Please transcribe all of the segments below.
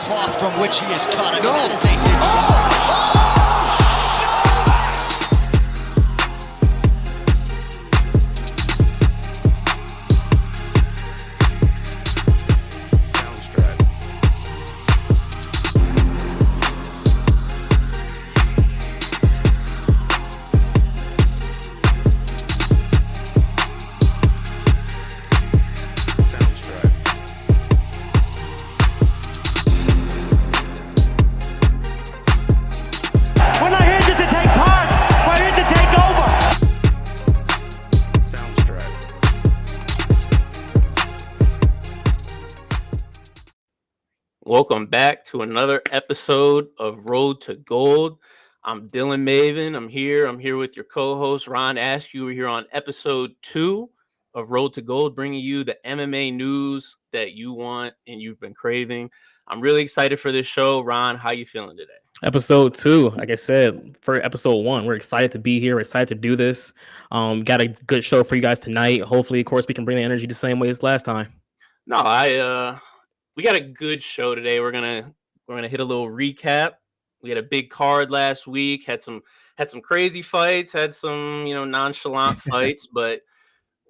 cloth from which he is cut. I mean, No. that is a Soundstripe. Soundstripe. We're not here just to take part. We're here to take over. Soundstripe. Welcome back to another episode of Road to Gold. I'm Dylan Maven. I'm here with your co-host Ron Askew. We're here on episode 2 of Road to Gold, bringing you the MMA news that you want and you've been craving. I'm really excited for this show. Ron, how you feeling today? Episode 2, like I said, for episode 1, we're excited to be here. We're excited to do this. Got a good show for you guys tonight. Hopefully, of course, we can bring the energy the same way as last time. No, we got a good show today. We're gonna hit a little recap. We had a big card last week. Had some crazy fights. Had some nonchalant fights, but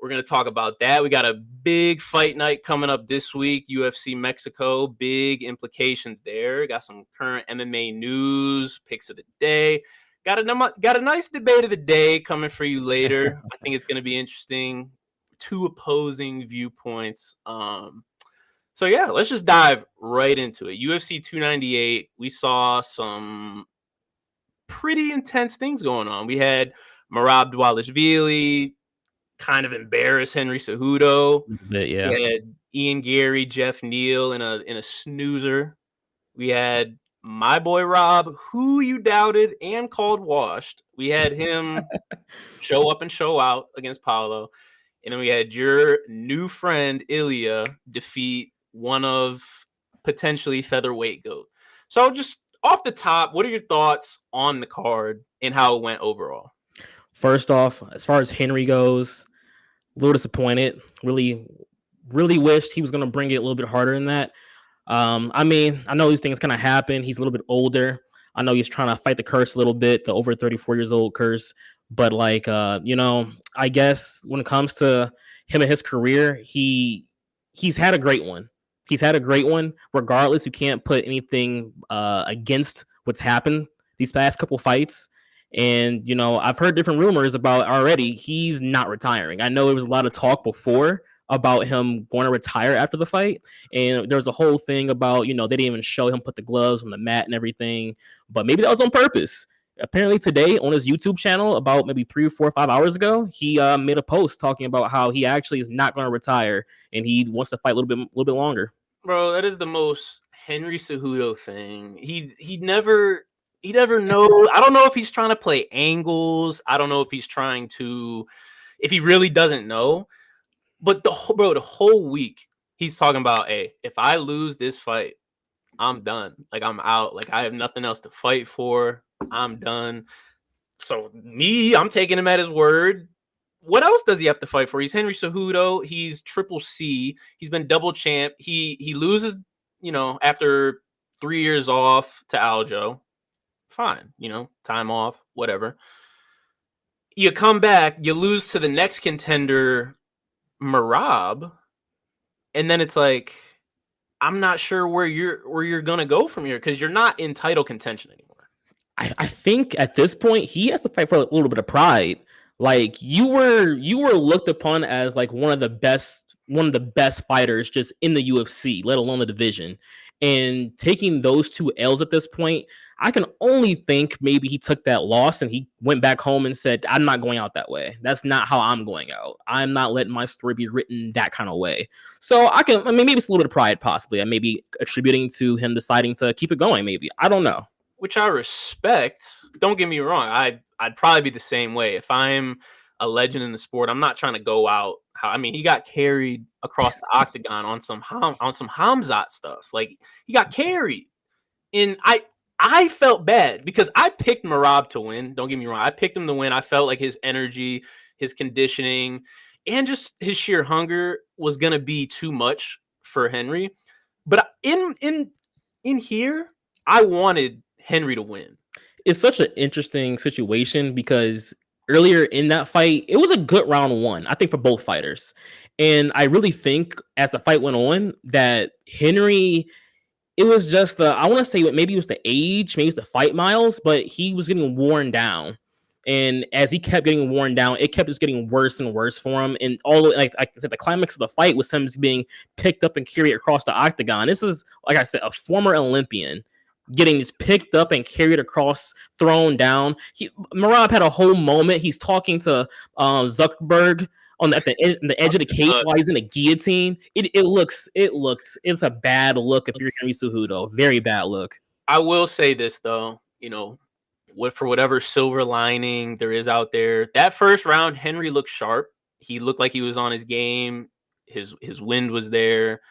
we're gonna talk about that. We got a big fight night coming up this week. UFC Mexico, big implications there. Got some current MMA news, picks of the day. Got a nice debate of the day coming for you later. I think it's gonna be interesting. 2 opposing viewpoints. So yeah, let's just dive right into it. UFC 298, we saw some pretty intense things going on. We had Merab Dvalishvili kind of embarrass Henry Cejudo. Yeah. We had Ian Gary, Jeff Neal in a snoozer. We had my boy Rob, who you doubted and called washed. We had him show up and show out against Paulo. And then we had your new friend Ilya defeat one of potentially featherweight GOAT. So just off the top, what are your thoughts on the card and how it went overall? First off, as far as Henry goes, a little disappointed. Really wished he was going to bring it a little bit harder than that. I mean, I know these things kind of happen. He's a little bit older. I know he's trying to fight the curse a little bit, the over 34 years old curse. But like, I guess when it comes to him and his career, he's had a great one. He's had a great one. Regardless, you can't put anything against what's happened these past couple fights. And, I've heard different rumors about already. He's not retiring. I know there was a lot of talk before about him going to retire after the fight. And there was a whole thing about, they didn't even show him put the gloves on the mat and everything. But maybe that was on purpose. Apparently today on his YouTube channel, about maybe 3 or 4 or 5 hours ago, he made a post talking about how he actually is not going to retire and he wants to fight a little bit longer. Bro, that is the most Henry Cejudo thing. He never know. I don't know if he's trying to play angles. I don't know if if he really doesn't know. But the whole week he's talking about, hey, if I lose this fight, I'm done. Like, I'm out. Like, I have nothing else to fight for. I'm done. So I'm taking him at his word. What else does he have to fight for? He's Henry Cejudo. He's Triple C. He's been double champ. He loses, after 3 years off to Aljo. Fine, time off, whatever. You come back, you lose to the next contender, Merab, and then it's like, I'm not sure where you're gonna go from here because you're not in title contention anymore. I think at this point he has to fight for a little bit of pride. Like you were looked upon as like one of the best fighters just in the UFC, let alone the division. And taking those 2 L's at this point, I can only think maybe he took that loss and he went back home and said, I'm not going out that way. That's not how I'm going out. I'm not letting my story be written that kind of way. So maybe it's a little bit of pride possibly. I may be attributing to him deciding to keep it going maybe. I don't know. Which I respect. Don't get me wrong. I'd probably be the same way. If I'm a legend in the sport, I'm not trying to go out. He got carried across the octagon on some Hamzat stuff. Like, he got carried. And I felt bad because I picked Merab to win. Don't get me wrong. I picked him to win. I felt like his energy, his conditioning, and just his sheer hunger was going to be too much for Henry. But in in here, I wanted Henry to win. It's such an interesting situation because earlier in that fight, it was a good round one, I think, for both fighters. And I really think as the fight went on that Henry, it was just I want to say maybe it was the age, maybe it was the fight miles, but he was getting worn down. And as he kept getting worn down, it kept just getting worse and worse for him. And like I said, the climax of the fight was him being picked up and carried across the octagon. This is, like I said, a former Olympian getting just picked up and carried across, thrown down. Merab had a whole moment. He's talking to Zuckerberg at the edge of the cage while he's in a guillotine. It's a bad look if you're Henry Cejudo. Very bad look. I will say this though, for whatever silver lining there is out there, that first round, Henry looked sharp. He looked like he was on his game. His wind was there,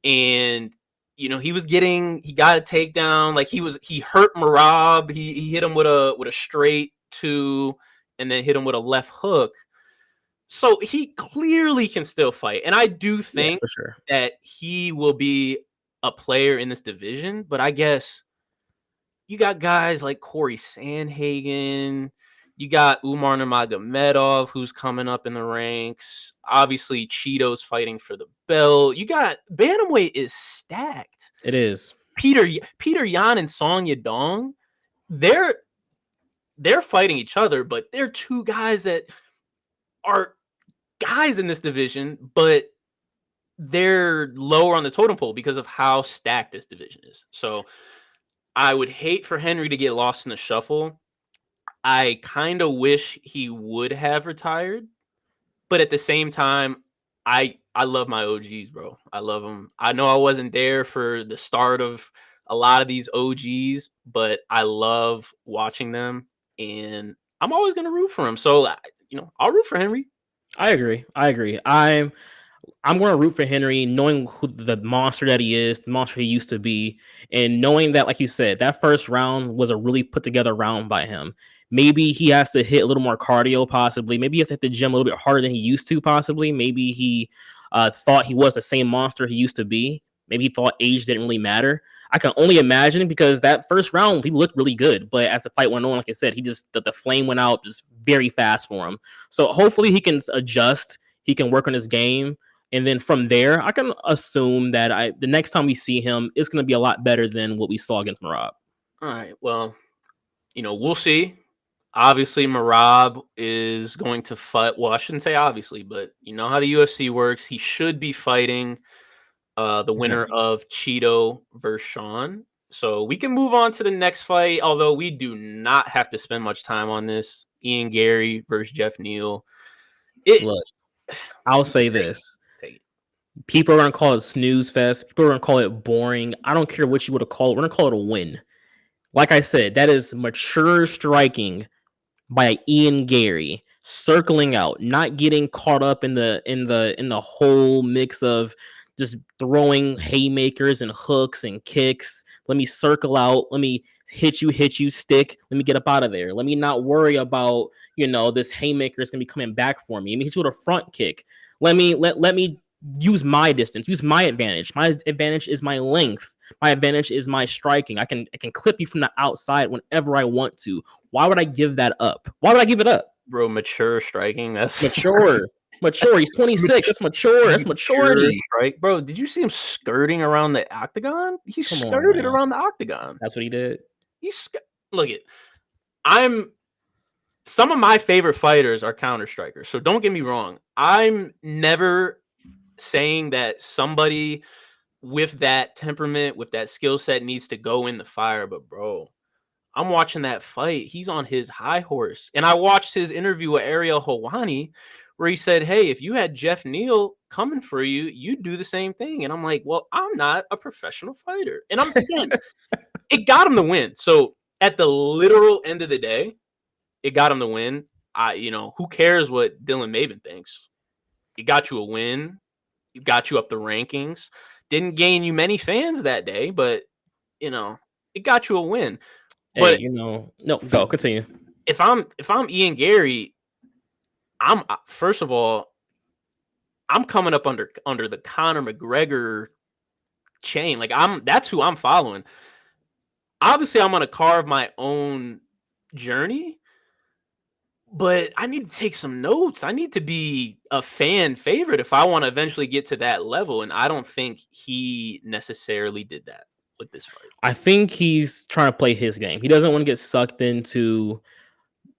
and he got a takedown. Like he hurt Merab. He hit him with a straight two, and then hit him with a left hook. So he clearly can still fight, and I do think for sure that he will be a player in this division. But I guess you got guys like Corey Sandhagen. You got Umar Nurmagomedov, who's coming up in the ranks. Obviously, Cheeto's fighting for the belt. You got bantamweight is stacked. It is. Peter Yan and Song Yadong, they're fighting each other, but they're two guys that are guys in this division, but they're lower on the totem pole because of how stacked this division is. So I would hate for Henry to get lost in the shuffle. I kind of wish he would have retired, but at the same time, I love my OGs, bro. I love them. I know I wasn't there for the start of a lot of these OGs, but I love watching them, and I'm always going to root for them. So, I'll root for Henry. I agree. I'm going to root for Henry, knowing who the monster that he is, the monster he used to be, and knowing that, like you said, that first round was a really put together round by him. Maybe he has to hit a little more cardio, possibly. Maybe he has to hit the gym a little bit harder than he used to, possibly. Maybe he thought he was the same monster he used to be. Maybe he thought age didn't really matter. I can only imagine, because that first round, he looked really good. But as the fight went on, like I said, the flame went out just very fast for him. So hopefully he can adjust. He can work on his game. And then from there, I can assume that the next time we see him, it's going to be a lot better than what we saw against Merab. All right. Well, we'll see. Obviously, Merab is going to fight. Well, I shouldn't say obviously, but you know how the UFC works. He should be fighting the winner of Cheeto versus Sean. So we can move on to the next fight, although we do not have to spend much time on this. Ian Gary versus Jeff Neal. Look, I'll say this. People are going to call it snooze fest. People are going to call it boring. I don't care what you would have called it. We're going to call it a win. Like I said, that is mature striking by Ian Gary, circling out, not getting caught up in the whole mix of just throwing haymakers and hooks and kicks. Let me circle out. Let me hit you, stick. Let me get up out of there. Let me not worry about, this haymaker is going to be coming back for me. Let me hit you with a front kick. Let me use my distance, use my advantage. My advantage is my length. My advantage is my striking. I can clip you from the outside whenever I want to. Why would I give that up? Why would I give it up? Bro, mature striking. That's mature. Mature. He's 26. That's mature. That's maturity. Right, bro. Did you see him skirting around the octagon? He skirted around the octagon. That's what he did. Some of my favorite fighters are counter strikers. So don't get me wrong. I'm never saying that somebody with that temperament, with that skill set needs to go in the fire. But bro, I'm watching that fight. He's on his high horse. And I watched his interview with Ariel Helwani where he said, hey, if you had Jeff Neal coming for you, you'd do the same thing. And I'm like, well, I'm not a professional fighter. And it got him the win. So at the literal end of the day, it got him the win. Who cares what Dylan Maven thinks? It got you a win. It got you up the rankings. Didn't gain you many fans that day, but it got you a win. Hey, but no, go continue. If I'm Ian Gary, I'm coming up under the Conor McGregor chain. Like that's who I'm following. Obviously, I'm gonna carve my own journey, but I need to take some notes. I need to be a fan favorite if I want to eventually get to that level. And I don't think he necessarily did that with this fight. I think he's trying to play his game. He doesn't want to get sucked into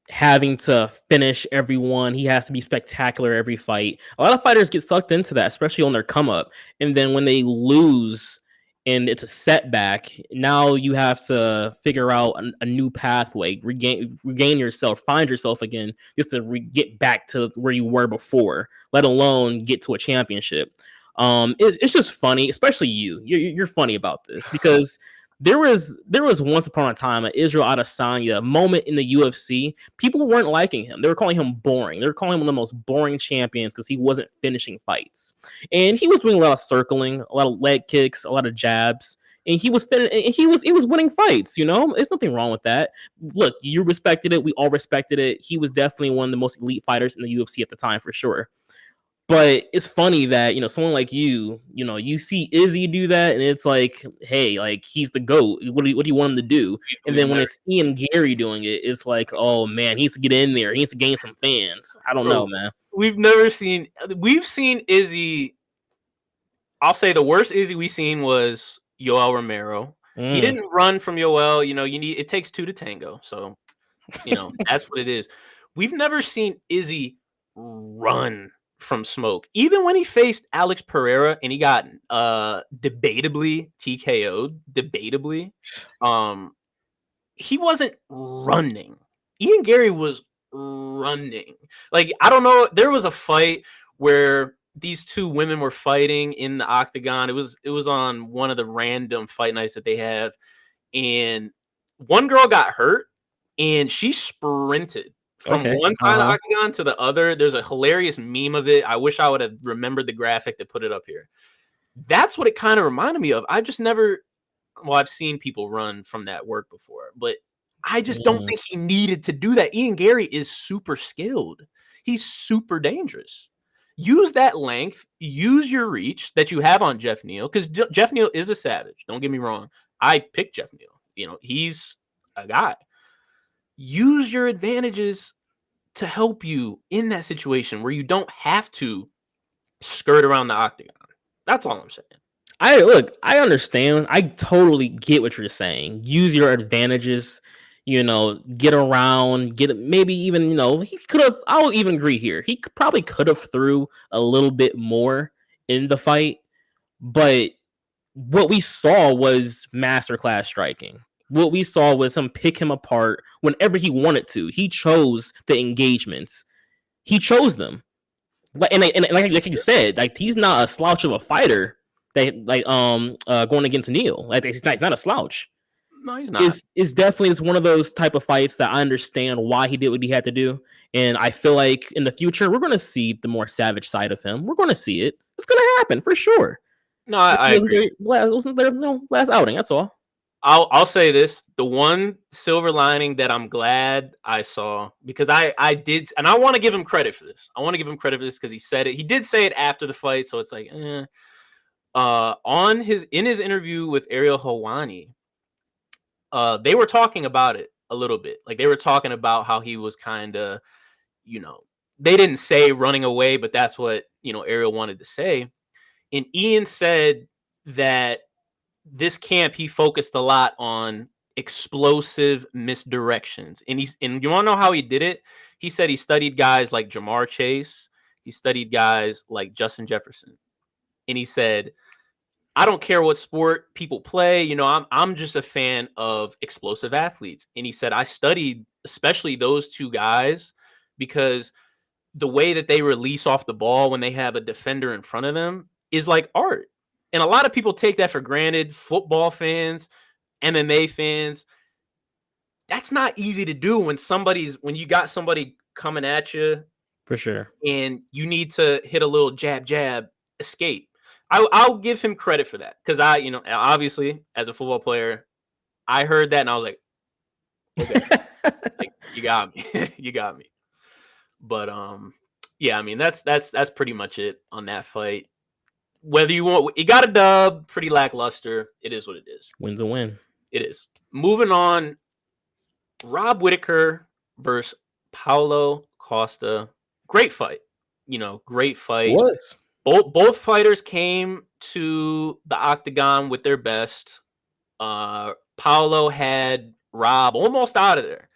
having to finish everyone. He has to be spectacular every fight. A lot of fighters get sucked into that, especially on their come up. And then when they lose and it's a setback, now you have to figure out a new pathway, regain yourself, find yourself again, just to get back to where you were before, let alone get to a championship. It's just funny, especially you're funny about this because there was once upon a time an Israel Adesanya moment in the UFC. People weren't liking him. They were calling him boring. They were calling him one of the most boring champions because he wasn't finishing fights. And he was doing a lot of circling, a lot of leg kicks, a lot of jabs. And he was winning fights, you know? There's nothing wrong with that. Look, you respected it. We all respected it. He was definitely one of the most elite fighters in the UFC at the time, for sure. But it's funny that, someone like you see Izzy do that, and it's like, hey, like, he's the GOAT. What do you want him to do? And then when it's Ian Gary doing it, it's like, oh, man, he needs to get in there. He needs to gain some fans. I don't know, man. We've seen Izzy. I'll say the worst Izzy we've seen was Yoel Romero. He didn't run from Yoel. It takes two to tango. So, that's what it is. We've never seen Izzy run from Smoke. Even when he faced Alex Pereira and he got debatably TKO'd, he wasn't running. Ian Gary was running. Like, I don't know, there was a fight where these two women were fighting in the octagon. It was on one of the random fight nights that they have, and one girl got hurt and she sprinted from one side of the octagon to the other. There's a hilarious meme of it. I wish I would have remembered the graphic to put it up here. That's what it kind of reminded me of. I've seen people run from that work before, but I just don't think he needed to do that. Ian Gary is super skilled. He's super dangerous. Use that length, use your reach that you have on Jeff Neal, because Jeff Neal is a savage. Don't get me wrong. I picked Jeff Neal. He's a guy. Use your advantages to help you in that situation where you don't have to skirt around the octagon. That's all I'm saying. I understand. I totally get what you're saying. Use your advantages, get around, maybe even, he could have, I'll even agree here. He probably could have threw a little bit more in the fight, but what we saw was masterclass striking. What we saw was him pick him apart whenever he wanted to. He chose the engagements. He chose them. And like you said, like, he's not a slouch of a fighter. Going against Neal. Like, he's not a slouch. No, he's not. It's definitely one of those type of fights that I understand why he did what he had to do. And I feel like in the future, we're going to see the more savage side of him. We're going to see it. It's going to happen for sure. No, I agree. It wasn't there last outing. That's all. I'll say this: the one silver lining that I'm glad I saw, because I did, and I want to give him credit for this. I want to give him credit for this because he said it. He did say it after the fight, so it's like, in his interview with Ariel Helwani, they were talking about it a little bit. Like, they were talking about how he was kind of, they didn't say running away, but that's what Ariel wanted to say. And Ian said that this camp, he focused a lot on explosive misdirections. And you want to know how he did it? He said he studied guys like Jamar Chase. He studied guys like Justin Jefferson. And he said, I don't care what sport people play. I'm just a fan of explosive athletes. And he said, I studied especially those two guys because the way that they release off the ball when they have a defender in front of them is like art. And a lot of people take that for granted. Football fans, MMA fans. That's not easy to do when you got somebody coming at you. For sure. And you need to hit a little jab, escape. I'll give him credit for that. Because obviously, as a football player, I heard that and I was like, okay, like, you got me. You got me. But yeah, I mean, that's pretty much it on that fight. whether you want, it got a dub, pretty lackluster. It is what it is. Win's a win. It is. Moving on, Rob Whittaker versus Paulo Costa. Great fight. Great fight. It was. Both fighters came to the octagon with their best. Paulo had Rob almost out of there.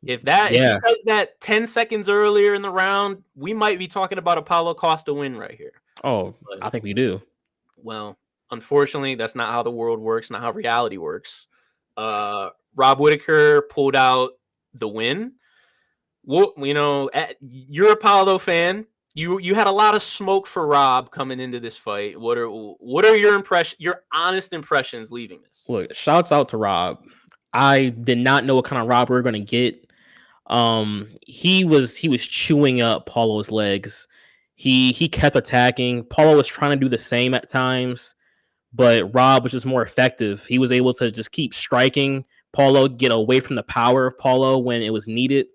If he does that 10 seconds earlier in the round, we might be talking about a Paulo Costa win right here. Oh, I think we do. Well, unfortunately, that's not how the world works, not how reality works. Rob Whittaker pulled out the win. Well, you're a Paulo fan. You had a lot of smoke for Rob coming into this fight. What are your honest impressions leaving this? Look, shouts out to Rob. I did not know what kind of Rob we were going to get. He was chewing up Paulo's legs. He kept attacking. Paulo was trying to do the same at times, but Rob was just more effective. He was able to just keep striking Paulo, get away from the power of Paulo when it was needed.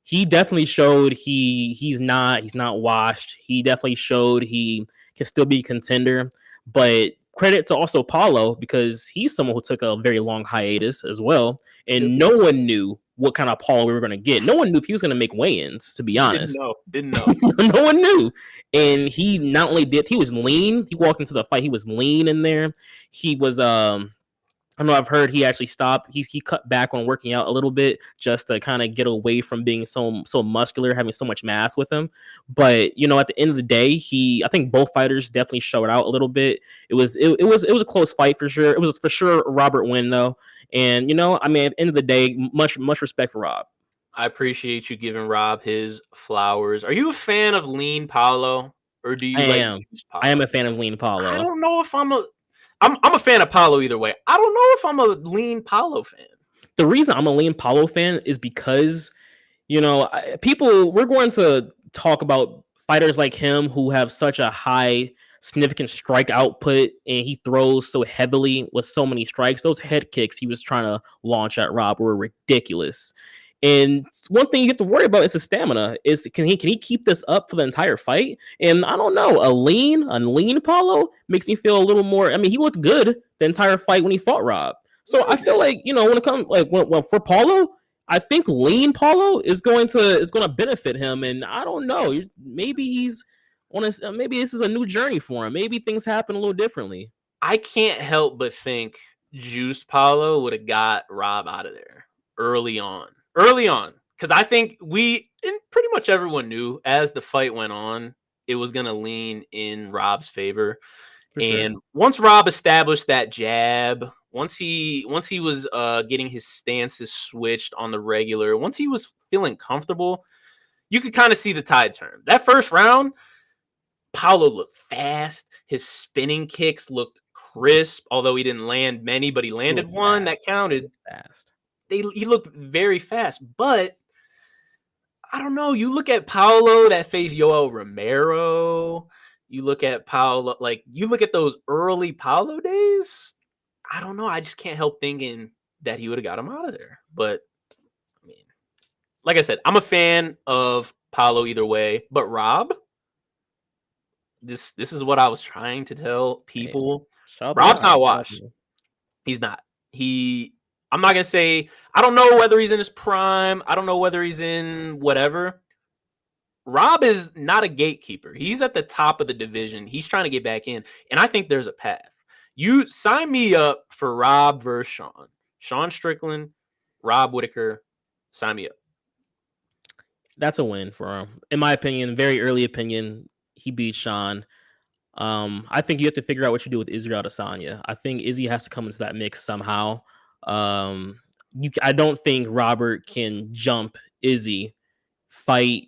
He definitely showed he's not washed. He definitely showed he can still be a contender. But credit to also Paulo, because he's someone who took a very long hiatus as well. And no one knew what kind of Paulo we were going to get. No one knew if he was going to make weigh-ins, to be honest. Didn't know. No one knew. And he not only did, he was lean. He walked into the fight. He was lean in there. He was, I know I've heard he actually stopped. He cut back on working out a little bit just to kind of get away from being so muscular, having so much mass with him. At the end of the day, I think both fighters definitely showed out a little bit. It was a close fight for sure. It was for sure Robert win though. And at the end of the day, much respect for Rob. I appreciate you giving Rob his flowers. Are you a fan of lean Paulo, or do you juice Paulo? I am a fan of lean Paulo. I don't know if I'm a fan of Paulo either way. I don't know if I'm a lean Paulo fan. The reason I'm a lean Paulo fan is because, we're going to talk about fighters like him who have such a high significant strike output, and he throws so heavily with so many strikes. Those head kicks he was trying to launch at Rob were ridiculous. And one thing you have to worry about is his stamina. Can he keep this up for the entire fight? And I don't know. A lean Paulo makes me feel a little more. He looked good the entire fight when he fought Rob. So I feel like when it comes for Paulo, I think lean Paulo is going to benefit him. And I don't know. Maybe maybe this is a new journey for him. Maybe things happen a little differently. I can't help but think juiced Paulo would have got Rob out of there early on, because I think pretty much everyone knew as the fight went on, it was going to lean in Rob's favor. And once Rob established that jab, once he was getting his stances switched on the regular, once he was feeling comfortable, you could kind of see the tide turn. That first round, Paulo looked fast. His spinning kicks looked crisp, although he didn't land many, but he landed one that counted. Fast. He looked very fast, but I don't know. You look at Paulo that faced Yoel Romero. You look at Paulo, you look at those early Paulo days. I don't know. I just can't help thinking that he would have got him out of there. But like I said, I'm a fan of Paulo either way. But Rob, this is what I was trying to tell people. Rob's not washed. He's not. I'm not going to say, I don't know whether he's in his prime. I don't know whether he's in whatever. Rob is not a gatekeeper. He's at the top of the division. He's trying to get back in. And I think there's a path. You sign me up for Rob versus Sean. Sean Strickland, Rob Whittaker, sign me up. That's a win for him. In my opinion, very early opinion, he beat Sean. I think you have to figure out what you do with Israel Adesanya. I think Izzy has to come into that mix somehow. I don't think Robert can jump Izzy, fight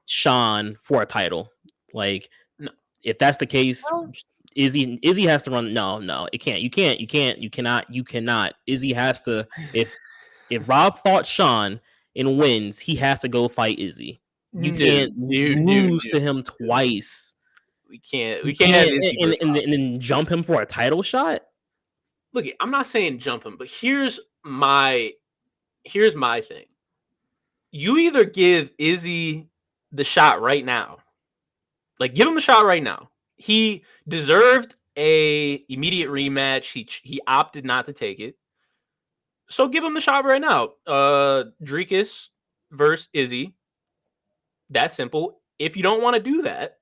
Sean for a title. No. If that's the case, Izzy has to run. No, it can't. You cannot. Izzy has to. If Rob fought Sean and wins, he has to go fight Izzy. You can't lose to him twice. We can't have Izzy and then jump him for a title shot. Look, I'm not saying jump him, but here's my thing. You either give Izzy the shot right now, give him the shot right now. He deserved a immediate rematch. He opted not to take it. So give him the shot right now. Dricus versus Izzy. That simple. If you don't want to do that,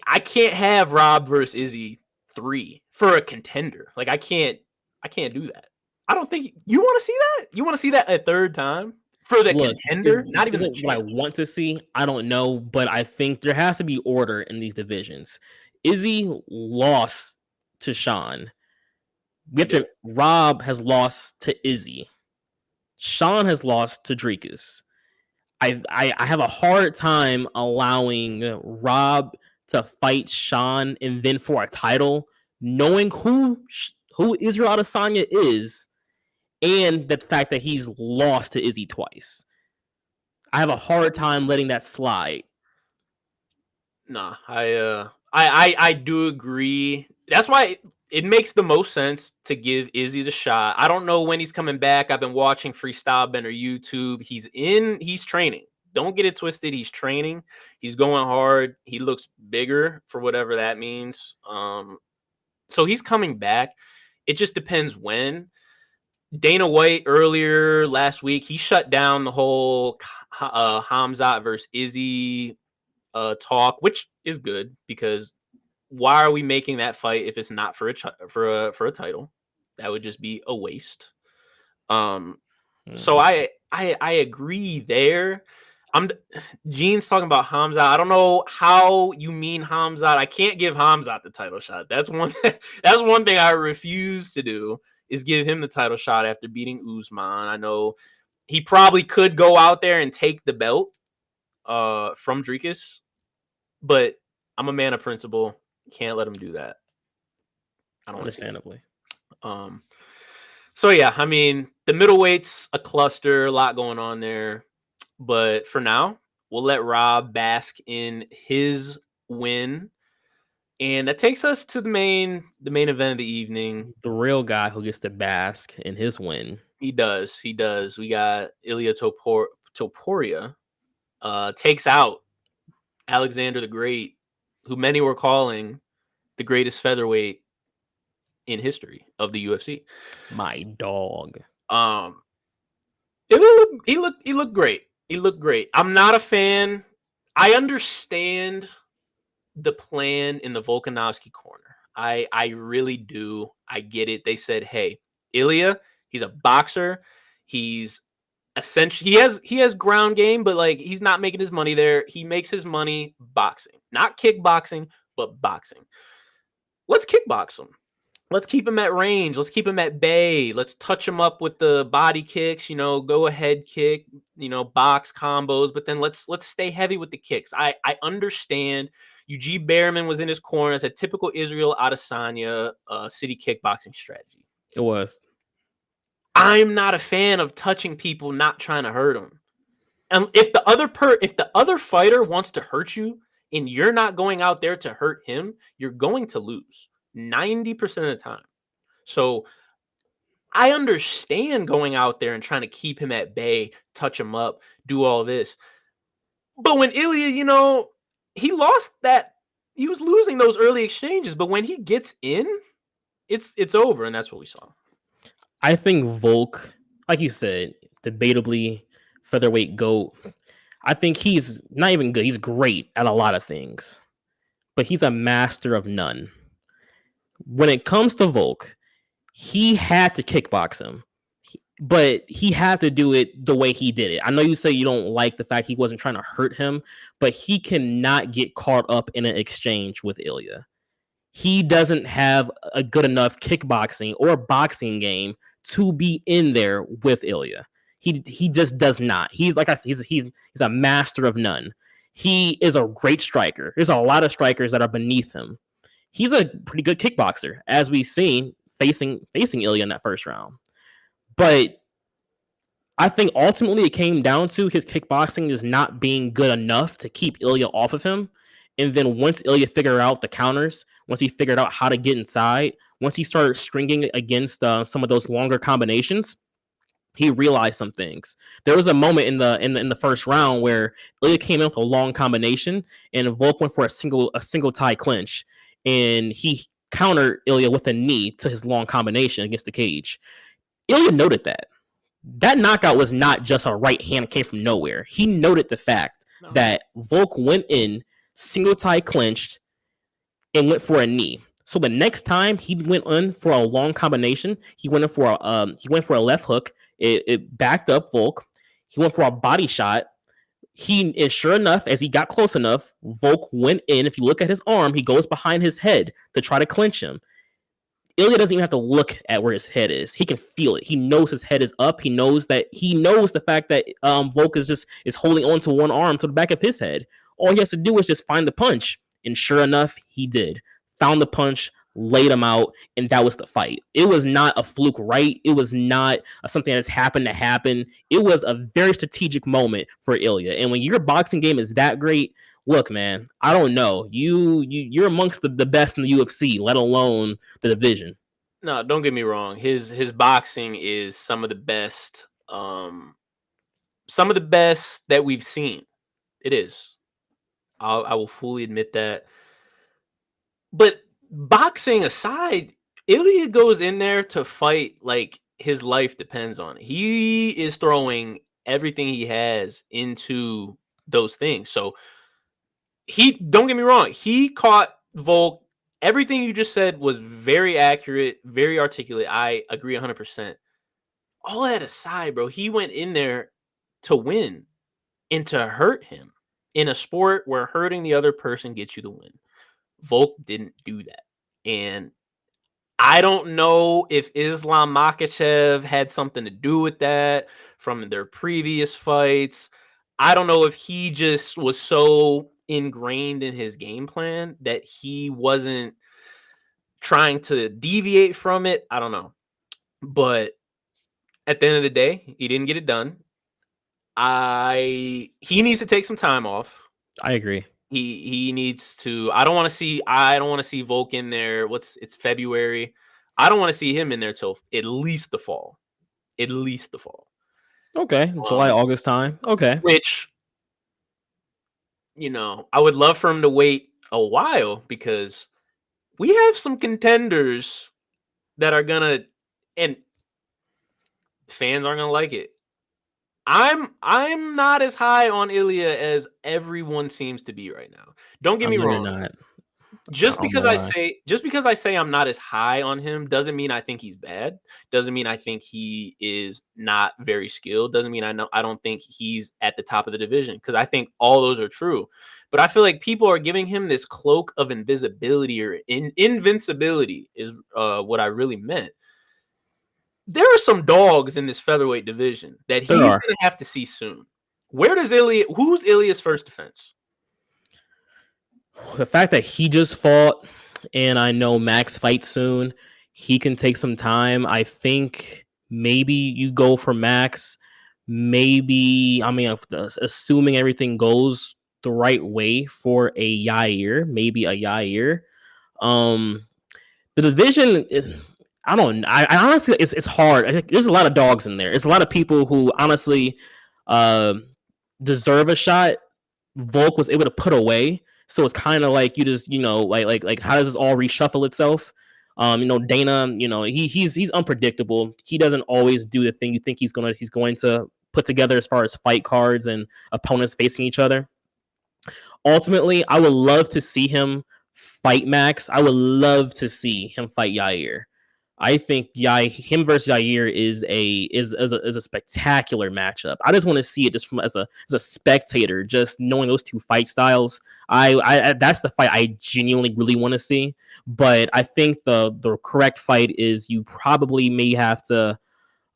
I can't have Rob versus Izzy 3 for a contender. Like I can't do that. I don't think you want to see that. You want to see that a third time for the contender, not even what I want to see. I don't know, but I think there has to be order in these divisions. Izzy lost to Sean. Rob has lost to Izzy. Sean has lost to Dricus. I have a hard time allowing Rob to fight Sean and then for a title, knowing who Israel Adesanya is, and the fact that he's lost to Izzy twice. I have a hard time letting that slide. Nah, I do agree. That's why it makes the most sense to give Izzy the shot. I don't know when he's coming back. I've been watching Freestyle Bender YouTube. He's training. Don't get it twisted. He's training. He's going hard. He looks bigger for whatever that means. So he's coming back. It just depends when. Dana White earlier last week, he shut down the whole Khamzat versus Izzy talk, which is good because why are we making that fight if it's not for a title? That would just be a waste. So I agree there. Gene's talking about Khamzat. I don't know how you mean Khamzat. I can't give Khamzat the title shot. That's one thing I refuse to do is give him the title shot after beating Usman. I know he probably could go out there and take the belt from Dricus, but I'm a man of principle. Can't let him do that. I don't understandably. So yeah, I mean the middleweight's a cluster, a lot going on there. But for now, we'll let Rob bask in his win. And that takes us to the main event of the evening. The real guy who gets to bask in his win. He does. We got Ilia Topuria takes out Alexander the Great, who many were calling the greatest featherweight in history of the UFC. My dog. He looked great. He looked great. I'm not a fan. I understand the plan in the Volkanovski corner. I really do. I get it. They said, hey, Ilia, he's a boxer. He's essentially he has ground game, but like he's not making his money there. He makes his money boxing, not kickboxing, but boxing. Let's kickbox him. Let's keep him at range. Let's keep him at bay. Let's touch him up with the body kicks, go ahead kick, box combos, but then let's stay heavy with the kicks. I understand Eugene Behrman was in his corner as a typical Israel Adesanya city kickboxing strategy. It was. I'm not a fan of touching people, not trying to hurt them. And if the other fighter wants to hurt you and you're not going out there to hurt him, you're going to lose 90% of the time. So I understand going out there and trying to keep him at bay, touch him up, do all this. But when Ilia, he lost that. He was losing those early exchanges, but when he gets in, it's over, and that's what we saw. I think Volk, like you said, debatably featherweight GOAT. I think he's not even good. He's great at a lot of things, but he's a master of none. When it comes to Volk, he had to kickbox him, but he had to do it the way he did it. I know you say you don't like the fact he wasn't trying to hurt him, but he cannot get caught up in an exchange with Ilia. He doesn't have a good enough kickboxing or boxing game to be in there with Ilia. He just does not. He's like I said, he's a master of none. He is a great striker. There's a lot of strikers that are beneath him. He's a pretty good kickboxer, as we've seen facing Ilia in that first round. But I think ultimately it came down to his kickboxing is not being good enough to keep Ilia off of him. And then once Ilia figured out the counters, once he figured out how to get inside, once he started stringing against some of those longer combinations, he realized some things. There was a moment in the first round where Ilya came in with a long combination, and Volk went for a single tie clinch, and he countered Ilya with a knee to his long combination against the cage. Ilya noted that. That knockout was not just a right hand came from nowhere. He noted the fact that Volk went in, single tie clinched, and went for a knee. So the next time he went in for a long combination, he went for a left hook. It backed up Volk. He went for a body shot. And sure enough, as he got close enough, Volk went in. If you look at his arm, he goes behind his head to try to clinch him. Ilya doesn't even have to look at where his head is. He can feel it. He knows his head is up. He knows the fact that Volk is holding on to one arm to the back of his head. All he has to do is just find the punch. And sure enough, he did. Found the punch, laid him out, and that was the fight. It was not a fluke right. It was not something that's happened to happen. It was a very strategic moment for Ilya. And when your boxing game is that great, look, man, I don't know. You're amongst the best in the UFC, let alone the division. No, don't get me wrong. His boxing is some of the best that we've seen. It is. I will fully admit that. But boxing aside, Ilya goes in there to fight like his life depends on it. He is throwing everything he has into those things. So don't get me wrong, he caught Volk. Everything you just said was very accurate, very articulate. I agree 100%. All that aside, bro, he went in there to win and to hurt him in a sport where hurting the other person gets you the win. Volk didn't do that. And I don't know if Islam Makhachev had something to do with that from their previous fights. I don't know if he just was so ingrained in his game plan that he wasn't trying to deviate from it. I don't know. But at the end of the day, he didn't get it done. He needs to take some time off. I agree. He needs to. I don't want to see Volk in there. It's February. I don't want to see him in there till at least the fall. At least the fall. Okay, July, August time. Okay. Which, I would love for him to wait a while because we have some contenders that are gonna, and fans aren't gonna like it. I'm not as high on Ilya as everyone seems to be right now. Don't get me wrong. Not. Just because I say I'm not as high on him doesn't mean I think he's bad. Doesn't mean I think he is not very skilled. Doesn't mean I don't think he's at the top of the division, because I think all those are true. But I feel like people are giving him this cloak of invisibility or invincibility is what I really meant. There are some dogs in this featherweight division that he's going to have to see soon. Who's Ilya's first defense? The fact that he just fought, and I know Max fights soon, he can take some time. I think maybe you go for Max. Maybe, assuming everything goes the right way for a Yair, maybe a Yair. The division is... I honestly, it's hard. I think there's a lot of dogs in there. It's a lot of people who honestly deserve a shot. Volk was able to put away, so it's kind of like you just, like how does this all reshuffle itself? Dana, he's unpredictable. He doesn't always do the thing you think he's going to put together as far as fight cards and opponents facing each other. Ultimately, I would love to see him fight Max. I would love to see him fight Yair. I think him versus Yair is a spectacular matchup. I just want to see it just from as a spectator, just knowing those two fight styles. I that's the fight I genuinely really want to see. But I think the correct fight is you probably may have to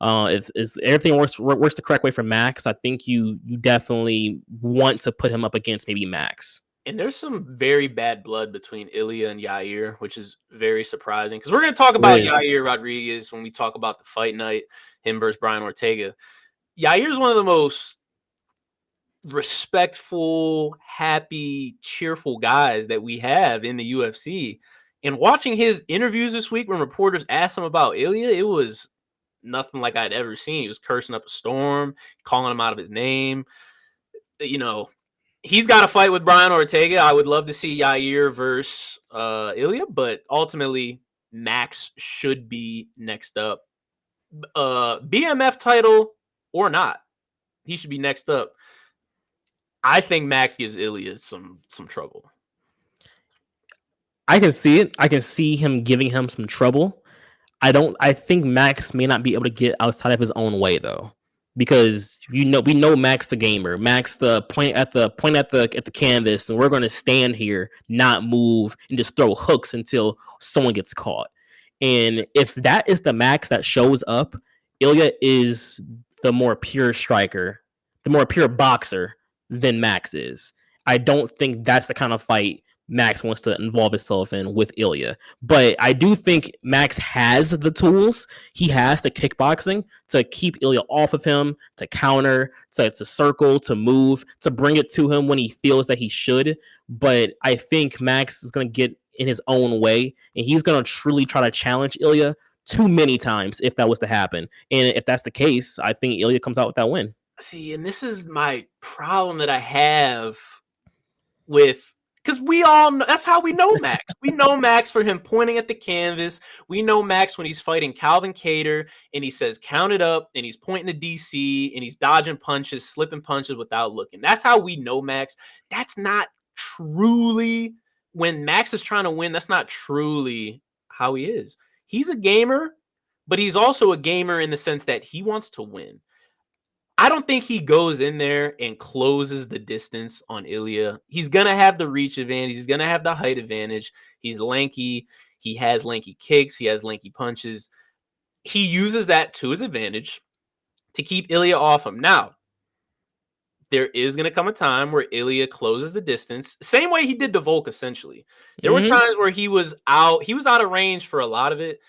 if everything works the correct way for Max. I think you definitely want to put him up against maybe Max. And there's some very bad blood between Ilya and Yair, which is very surprising because we're going to talk about Yair Rodriguez when we talk about the fight night, him versus Brian Ortega. Yair is one of the most respectful, happy, cheerful guys that we have in the UFC. And watching his interviews this week when reporters asked him about Ilya, it was nothing like I'd ever seen. He was cursing up a storm, calling him out of his name. You know, he's got a fight with Brian Ortega. I would love to see Yair versus Ilya, but ultimately Max should be next up. BMF title or not, he should be next up. I think Max gives Ilya some trouble. I can see it. I can see him giving him some trouble. I think Max may not be able to get outside of his own way though, because we know Max the gamer. Max the point at the canvas, and we're going to stand here, not move, and just throw hooks until someone gets caught. And if that is the Max that shows up, Ilya is the more pure striker, the more pure boxer than Max is. I don't think that's the kind of fight Max wants to involve himself in with Ilya. But I do think Max has the tools. He has the kickboxing to keep Ilya off of him, to counter, to circle, to move, to bring it to him when he feels that he should. But I think Max is going to get in his own way, and he's going to truly try to challenge Ilya too many times if that was to happen. And if that's the case, I think Ilya comes out with that win. See, and this is my problem that I have with, because we all know, that's how we know Max. We know Max for him pointing at the canvas. We know Max when he's fighting Calvin Kattar and he says, count it up, and he's pointing to DC and he's dodging punches, slipping punches without looking. That's how we know Max. That's not truly, when Max is trying to win, that's not truly how he is. He's a gamer, but he's also a gamer in the sense that he wants to win. I don't think he goes in there and closes the distance on Ilya. He's going to have the reach advantage. He's going to have the height advantage. He's lanky. He has lanky kicks. He has lanky punches. He uses that to his advantage to keep Ilya off him. Now, there is going to come a time where Ilya closes the distance, same way he did to Volk, essentially. There were times where he was out of range for a lot of it.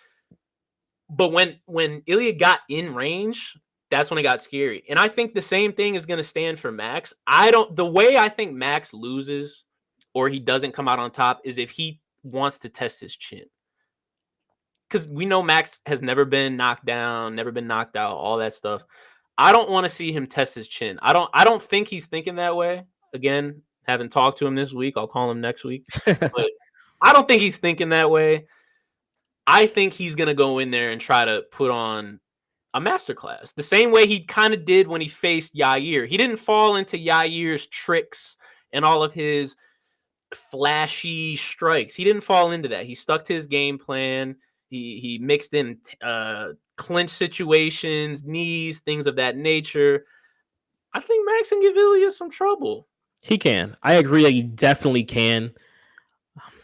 But when Ilya got in range, that's when it got scary. And I think the same thing is going to stand for Max. The way I think Max loses or he doesn't come out on top is if he wants to test his chin. Because we know Max has never been knocked down, never been knocked out, all that stuff. I don't want to see him test his chin. I don't think he's thinking that way. Again, haven't talked to him this week. I'll call him next week. But I don't think he's thinking that way. I think he's going to go in there and try to put on a masterclass, the same way he kind of did when he faced Yair. He didn't fall into Yair's tricks and all of his flashy strikes. He didn't fall into that. He stuck to his game plan. He mixed in clinch situations, knees, things of that nature. I think Max can give Ilya some trouble. He can. I agree that he definitely can.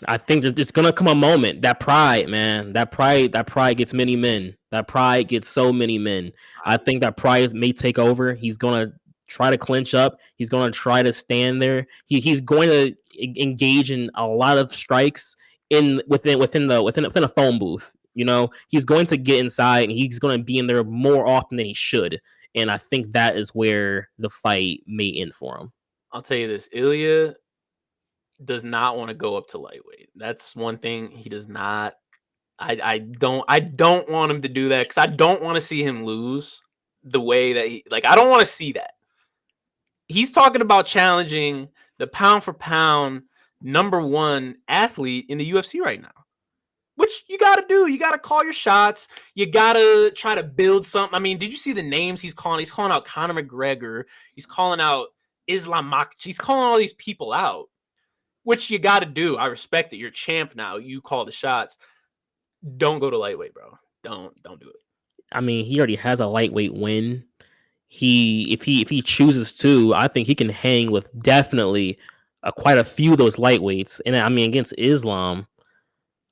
I think there's gonna come a moment. That pride, man. That pride gets many men. That pride gets so many men. I think that pride may take over. He's gonna try to clinch up. He's gonna try to stand there. He's going to engage in a lot of strikes within a phone booth. You know, he's going to get inside and he's going to be in there more often than he should. And I think that is where the fight may end for him. I'll tell you this, Ilya does not want to go up to lightweight. That's one thing he does not. I don't want him to do that because I don't want to see him lose the way that I don't want to see that. He's talking about challenging the pound for pound #1 athlete in the UFC right now, which you got to do. You got to call your shots. You got to try to build something. I mean, did you see the names he's calling? He's calling out Conor McGregor. He's calling out Islam Makhachev. He's calling all these people out, which you got to do. I respect it. You're champ now. You call the shots. Don't go to lightweight, bro. Don't do it. I mean, he already has a lightweight win. If he chooses to, I think he can hang with definitely quite a few of those lightweights. And I mean, against Islam,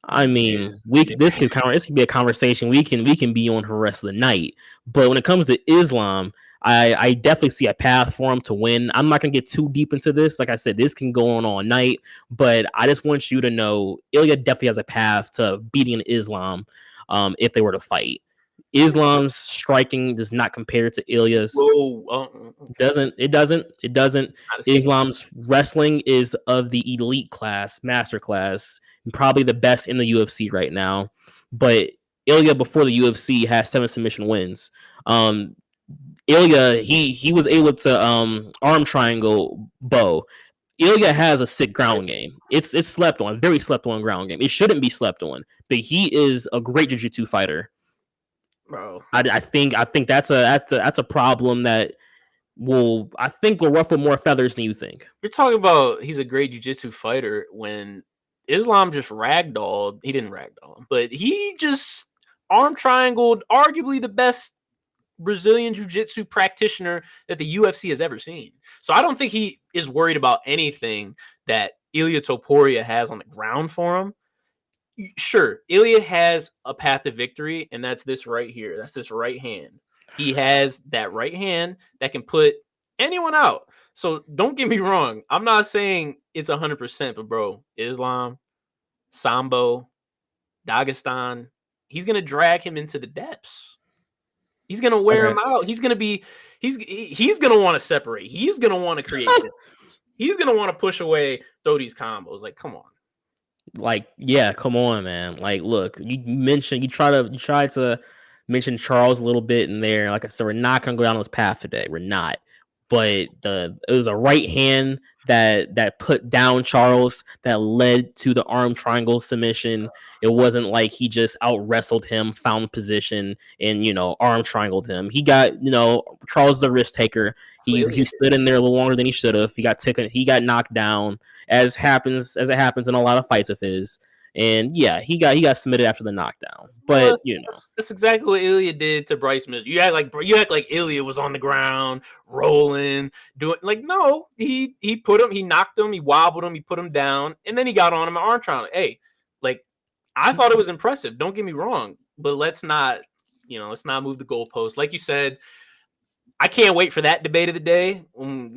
I mean, this could be a conversation we can be on for the rest of the night. But when it comes to Islam, I definitely see a path for him to win. I'm not gonna get too deep into this. Like I said, this can go on all night. But I just want you to know, Ilya definitely has a path to beating Islam if they were to fight. Islam's striking does not compare to Ilya's. It doesn't. Islam's wrestling is of the elite class, master class, and probably the best in the UFC right now. But Ilya before the UFC has 7 submission wins. Ilya, he was able to arm triangle Bo. Ilya has a sick ground game. It's slept on, very slept on ground game. It shouldn't be slept on, but he is a great jiu-jitsu fighter. Bro, I think that's a problem that will ruffle more feathers than you think. you're talking about he's a great jiu-jitsu fighter when Islam just ragdolled. He didn't ragdoll him, but he just arm triangled arguably the best Brazilian jiu-jitsu practitioner that the UFC has ever seen. So I don't think he is worried about anything that Ilia Topuria has on the ground for him. Sure, Ilia has a path to victory, and that's this right here. That's this right hand. He has that right hand that can put anyone out. So don't get me wrong. I'm not saying it's 100%, but bro, Islam, Sambo, Dagestan, he's going to drag him into the depths. He's going to wear him out. He's going to want to separate. He's going to want to create distance. He's going to want to push away, throw these combos. Like, come on. Like, yeah, come on, man. Like, look, you tried to mention Charles a little bit in there. Like I said, we're not gonna go down this path today. We're not. But it was a right hand that put down Charles that led to the arm triangle submission. It wasn't like he just out wrestled him, found position, and arm triangled him. He got Charles is a risk taker. He stood in there a little longer than he should have. He got knocked down, as it happens in a lot of fights of his. And yeah, he got submitted after the knockdown. But that's exactly what Ilya did to Bryce Mitchell. You act like Ilya was on the ground rolling, doing like no. He put him, he knocked him, he wobbled him, he put him down, and then he got on him arm triangle. Hey, like I thought it was impressive. Don't get me wrong, but let's not move the goalpost. Like you said, I can't wait for that debate of the day when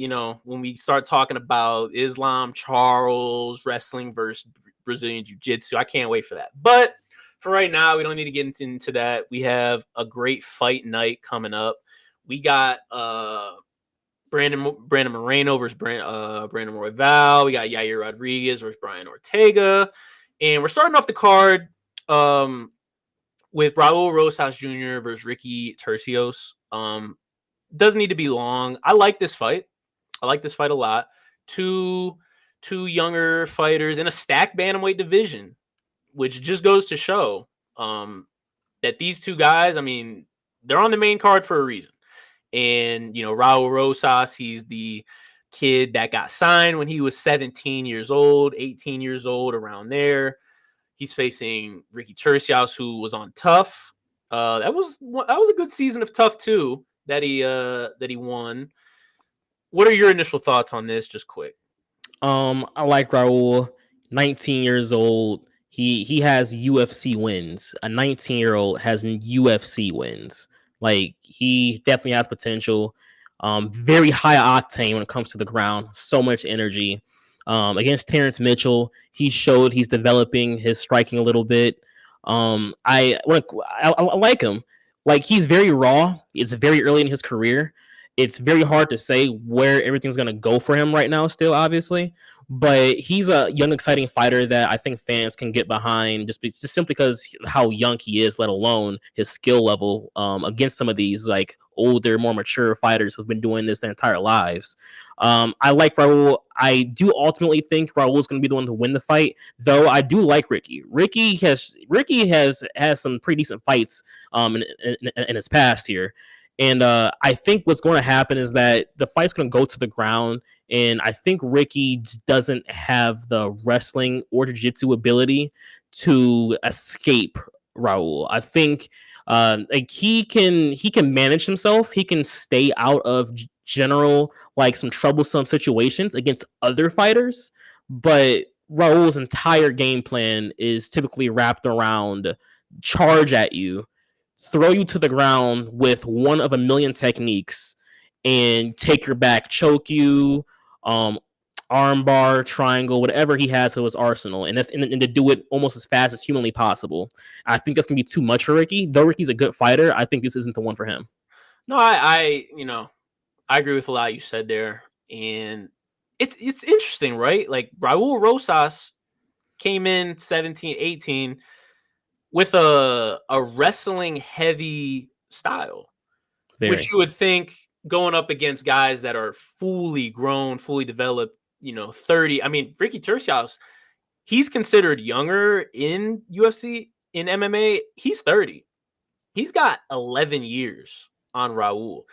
we start talking about Islam, Charles, wrestling versus Brazilian Jiu-Jitsu. I can't wait for that. But for right now, we don't need to get into that. We have a great fight night coming up. We got Brandon Moreno versus Brandon Royval. We got Yair Rodriguez versus Brian Ortega. And we're starting off the card with Raul Rosas Jr. versus Ricky Tercios. Doesn't need to be long. I like this fight. I like this fight a lot. Two younger fighters in a stacked bantamweight division, which just goes to show that these two guys, I mean, they're on the main card for a reason. And, Raul Rosas, he's the kid that got signed when he was 17 years old, 18 years old, around there. He's facing Ricky Tercios, who was on Tough. That was a good season of Tough, too, that he won. What are your initial thoughts on this? Just quick. I like Raul, 19 years old. He has UFC wins. A 19-year-old has UFC wins. Like, he definitely has potential. Very high octane when it comes to the ground. So much energy. Against Terrence Mitchell, he showed he's developing his striking a little bit. I like him. Like, he's very raw. It's very early in his career. It's very hard to say where everything's going to go for him right now still, obviously. But he's a young, exciting fighter that I think fans can get behind just simply because how young he is, let alone his skill level against some of these like older, more mature fighters who've been doing this their entire lives. I like Raul. I do ultimately think Raul is going to be the one to win the fight, though I do like Ricky. Ricky has some pretty decent fights in his past here. And I think what's going to happen is that the fight's going to go to the ground, and I think Ricky doesn't have the wrestling or jiu-jitsu ability to escape Raul. I think like he can manage himself. He can stay out of general like some troublesome situations against other fighters, but Raul's entire game plan is typically wrapped around charge at you, throw you to the ground with one of a million techniques, and take your back, choke you, armbar, triangle, whatever he has to his arsenal, and to do it almost as fast as humanly possible. I think that's gonna be too much for Ricky. Though Ricky's a good fighter, I think this isn't the one for him. No, I agree with a lot you said there, and it's interesting, right? Like Raul Rosas came in 17, 18. with a wrestling heavy style, Very. which you would think going up against guys that are fully grown, fully developed, 30. I mean, Ricky Turcios, he's considered younger in UFC, in MMA. He's 30. He's got 11 years on Raul.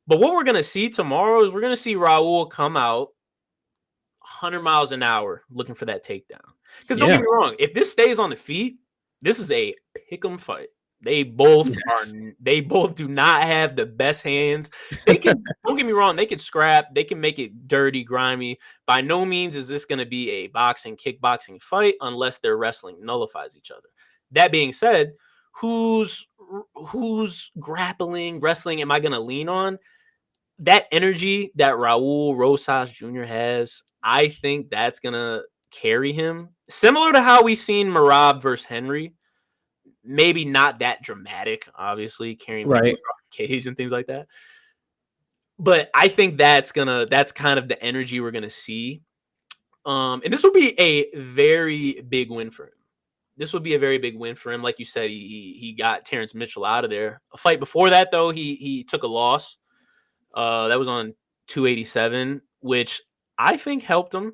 But what we're going to see tomorrow is we're going to see Raul come out 100 miles an hour looking for that takedown. Because don't get me wrong, if this stays on the feet, this is a pick'em fight. They both do not have the best hands. They can don't get me wrong, they can scrap, they can make it dirty, grimy. By no means is this going to be a boxing, kickboxing fight unless their wrestling nullifies each other. That being said, who's grappling, wrestling am I going to lean on? That energy that Raul Rosas Jr. has, I think that's going to carry him. Similar to how we've seen Merab versus Henry. Maybe not that dramatic, obviously, carrying right cage and things like that. But I think that's kind of the energy we're gonna see. And this will be a very big win for him. This will be a very big win for him. Like you said, he got Terrence Mitchell out of there. A fight before that, though, he took a loss. That was on 287, which I think helped him.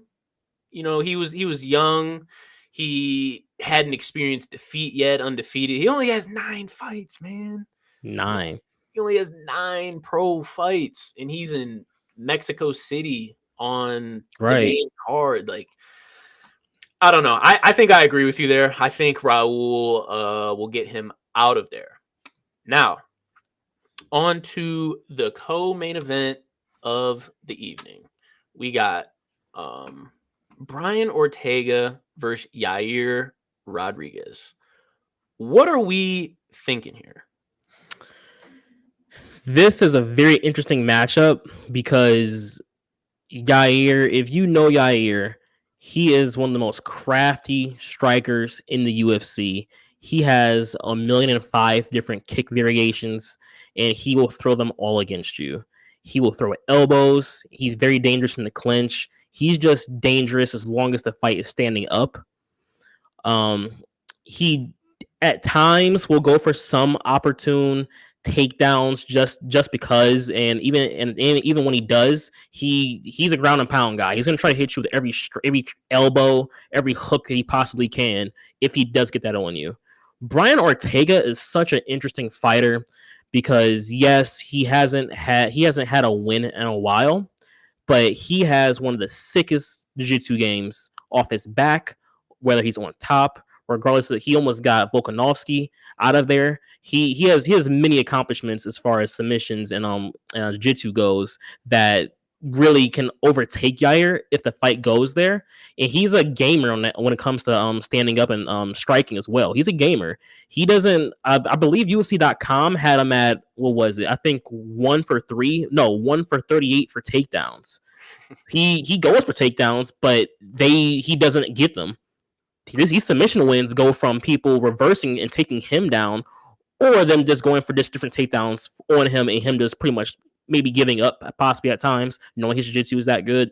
He was young. He hadn't experienced defeat yet, undefeated. He only has 9 fights, man. 9. He only has 9 pro fights, and he's in Mexico City on the main card. Like, I don't know. I think I agree with you there. I think Raul will get him out of there. Now, on to the co-main event of the evening. We got Brian Ortega versus Yair Rodriguez. What are we thinking here? This is a very interesting matchup because Yair, if you know Yair, he is one of the most crafty strikers in the UFC. He has 1,000,005 different kick variations, and he will throw them all against you. He will throw elbows. He's very dangerous in the clinch. He's just dangerous as long as the fight is standing up. He at times will go for some opportune takedowns just because, and even when he does, he's a ground and pound guy. He's gonna try to hit you with every elbow, every hook that he possibly can if he does get that on you. Brian Ortega is such an interesting fighter because yes, he hasn't had a win in a while, but he has one of the sickest jiu-jitsu games off his back, whether he's on top, regardless of he almost got Volkanovski out of there. He has many accomplishments as far as submissions and jiu-jitsu goes that really can overtake Yair if the fight goes there. And he's a gamer on that when it comes to standing up and striking as well. He's a gamer. He doesn't I believe UFC.com had him at, what was it? I think 1 for 38 for takedowns. He goes for takedowns, but he doesn't get them. These submission wins go from people reversing and taking him down, or them just going for just different takedowns on him and him just pretty much maybe giving up possibly at times, knowing his jiu-jitsu is that good.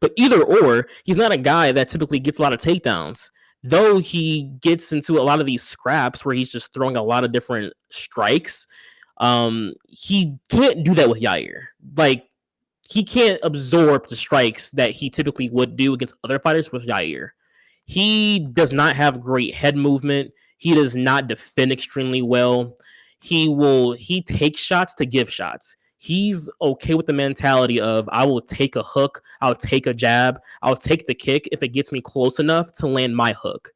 But either or, he's not a guy that typically gets a lot of takedowns. Though he gets into a lot of these scraps where he's just throwing a lot of different strikes, he can't do that with Yair. Like, he can't absorb the strikes that he typically would do against other fighters with Yair. He does not have great head movement. He does not defend extremely well. He takes shots to give shots. He's okay with the mentality of, I will take a hook, I'll take a jab, I'll take the kick if it gets me close enough to land my hook.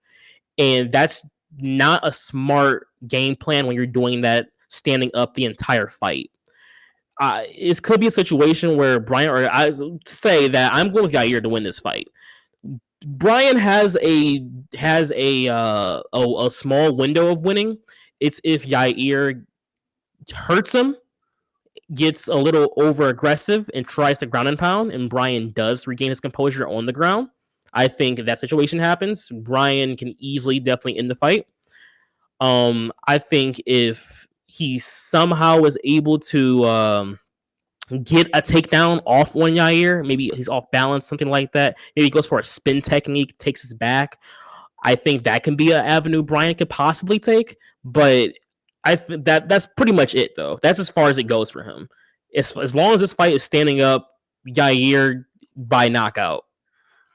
And that's not a smart game plan when you're doing that standing up the entire fight. It could be a situation where I say that I'm going with Yair to win this fight. Brian has a small window of winning. It's if Yair hurts him, gets a little over aggressive, and tries to ground and pound, and Brian does regain his composure on the ground. I think if that situation happens, Brian can definitely end the fight. I think if he somehow is able to get a takedown off on Yair, maybe he's off balance, something like that. Maybe he goes for a spin technique, takes his back. I think that can be an avenue Brian could possibly take, but that's pretty much it though. That's as far as it goes for him. As long as this fight is standing up, Yair by knockout.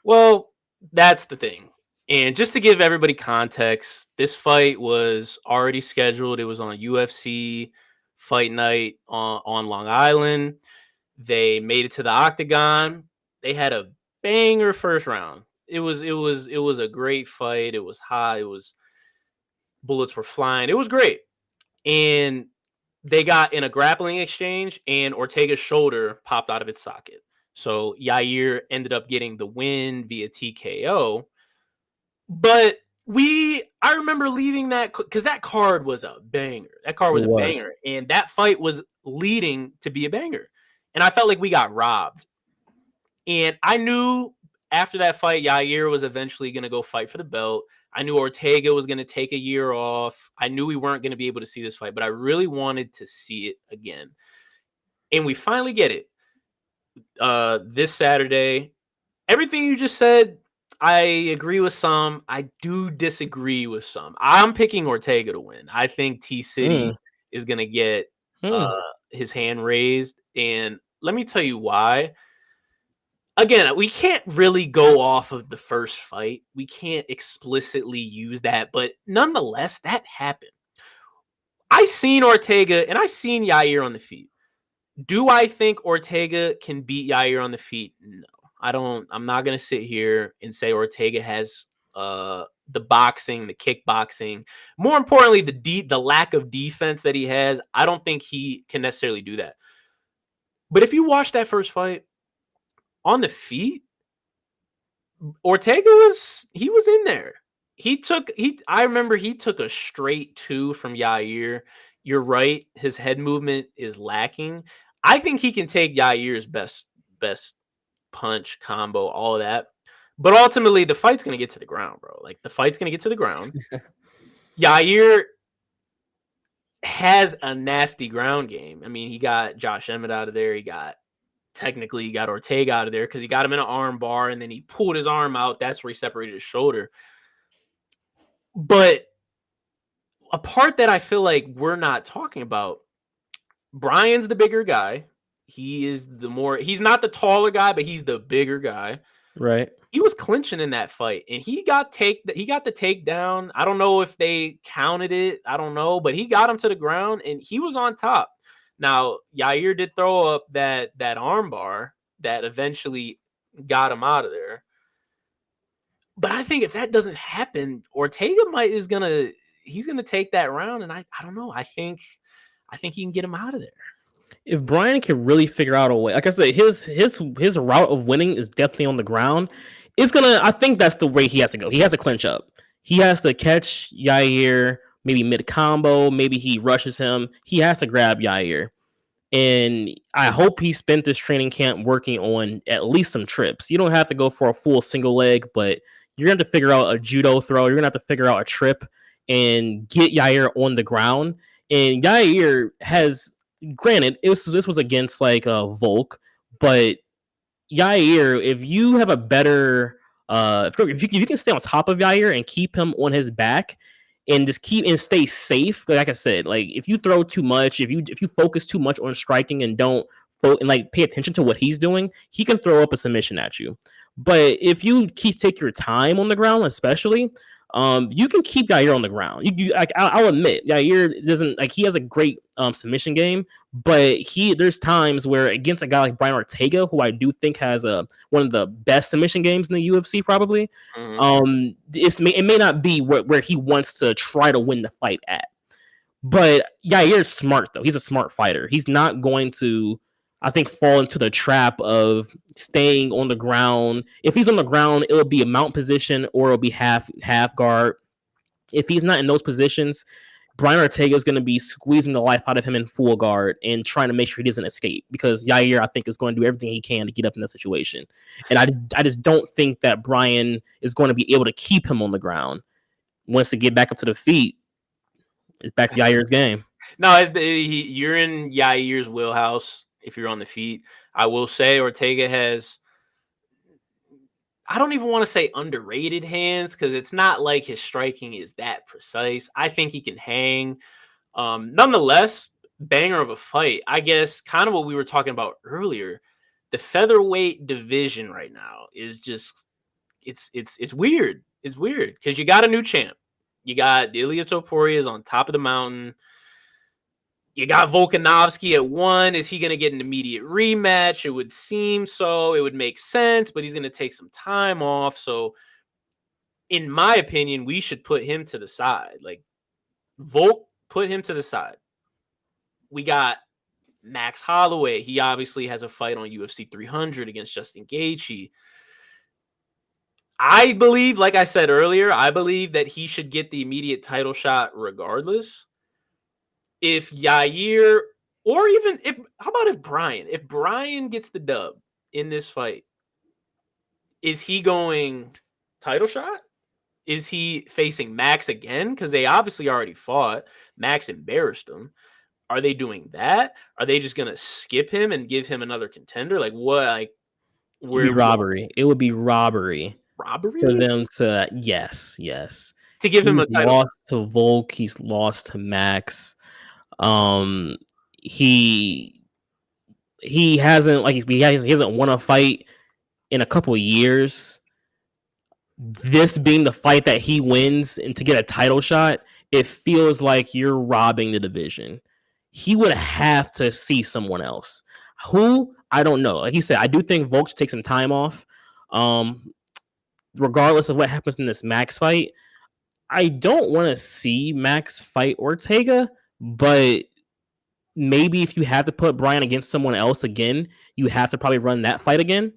Well, that's the thing. And just to give everybody context, this fight was already scheduled. It was on UFC Fight Night on Long Island. They made it to the octagon. They had a banger first round. It was a great fight. It was hot. It was bullets were flying. It was great. And they got in a grappling exchange, and Ortega's shoulder popped out of its socket. So Yair ended up getting the win via TKO. But I remember leaving that because that card was a banger. That card was a banger. And that fight was leading to be a banger. And I felt like we got robbed. And I knew after that fight, Yair was eventually going to go fight for the belt. I knew Ortega was going to take a year off. I knew we weren't going to be able to see this fight, but I really wanted to see it again. And we finally get it this Saturday. Everything you just said, I agree with some. I do disagree with some. I'm picking Ortega to win. I think T-City is going to get his hand raised. And let me tell you why. Again, we can't really go off of the first fight. We can't explicitly use that. But nonetheless, that happened. I seen Ortega and I seen Yair on the feet. Do I think Ortega can beat Yair on the feet? No. I'm not going to sit here and say Ortega has the boxing, the kickboxing. More importantly, the lack of defense that he has. I don't think he can necessarily do that. But if you watch that first fight on the feet, Ortega was in there. I remember he took a straight 2 from Yair. You're right. His head movement is lacking. I think he can take Yair's best punch combo, all of that. But ultimately, the fight's going to get to the ground, bro. Like, the fight's going to get to the ground. Yair has a nasty ground game. I mean, he got Josh Emmett out of there. He got Ortega out of there because he got him in an arm bar, and then he pulled his arm out. That's where he separated his shoulder. But a part that I feel like we're not talking about, Brian's the bigger guy. He's not the taller guy, but he's the bigger guy. Right. He was clinching in that fight, and he got the takedown. I don't know if they counted it. I don't know, but he got him to the ground, and he was on top. Now, Yair did throw up that arm bar that eventually got him out of there. But I think if that doesn't happen, Ortega he's gonna take that round, and I don't know. I think he can get him out of there. If Brian can really figure out a way, like I said, his route of winning is definitely on the ground. I think that's the way he has to go. He has to clinch up. He has to catch Yair, maybe mid combo, maybe he rushes him. He has to grab Yair. And I hope he spent this training camp working on at least some trips. You don't have to go for a full single leg, but you're going to have to figure out a judo throw. You're going to have to figure out a trip and get Yair on the ground. And Yair has, granted, this was against like Volk, but Yair, if you have a better, if you can stay on top of Yair and keep him on his back, and just stay safe. Like I said, like if you throw too much, if you focus too much on striking and don't pay attention to what he's doing, he can throw up a submission at you. But if you take your time on the ground, especially, you can keep Yair on the ground. I'll admit, Yair doesn't he has a great submission game, but there's times where against a guy like Brian Ortega, who I do think has one of the best submission games in the UFC, probably, it may not be where he wants to try to win the fight at. But Yair's smart though. He's a smart fighter. He's not going to, I think, fall into the trap of staying on the ground. If he's on the ground, it'll be a mount position or it'll be half guard. If he's not in those positions, Brian Ortega is going to be squeezing the life out of him in full guard and trying to make sure he doesn't escape, because Yair, I think, is going to do everything he can to get up in that situation. And I just don't think that Brian is going to be able to keep him on the ground. Once to get back up to the feet, it's back to Yair's game. No, you're in Yair's wheelhouse if you're on the feet. I will say Ortega has, I don't even want to say underrated hands because it's not like his striking is that precise. I think he can hang. Nonetheless, banger of a fight. I guess kind of what we were talking about earlier. The featherweight division right now is just it's weird. It's weird because you got a new champ. You got Ilia Topuria is on top of the mountain. You got Volkanovski at 1. Is he going to get an immediate rematch? It would seem so. It would make sense, but he's going to take some time off. So, in my opinion, we should put him to the side. Like, Volk, put him to the side. We got Max Holloway. He obviously has a fight on UFC 300 against Justin Gaethje. I believe, like I said earlier, I believe that he should get the immediate title shot regardless. If Yair, or even how about if Brian gets the dub in this fight, is he going title shot? Is he facing Max again? Because they obviously already fought. Max embarrassed him. Are they doing that? Are they just gonna skip him and give him another contender? Like what? Like It would be robbery. It would be robbery for them to to give him a title. Lost to Volk. He's lost to Max. He hasn't won a fight in a couple of years. This being the fight that he wins and to get a title shot, it feels like you're robbing the division. He would have to see someone else. Who? I don't know. Like you said, I do think Volk should take some time off. Regardless of what happens in this Max fight, I don't want to see Max fight Ortega, but maybe if you have to put Brian against someone else again, you have to probably run that fight again.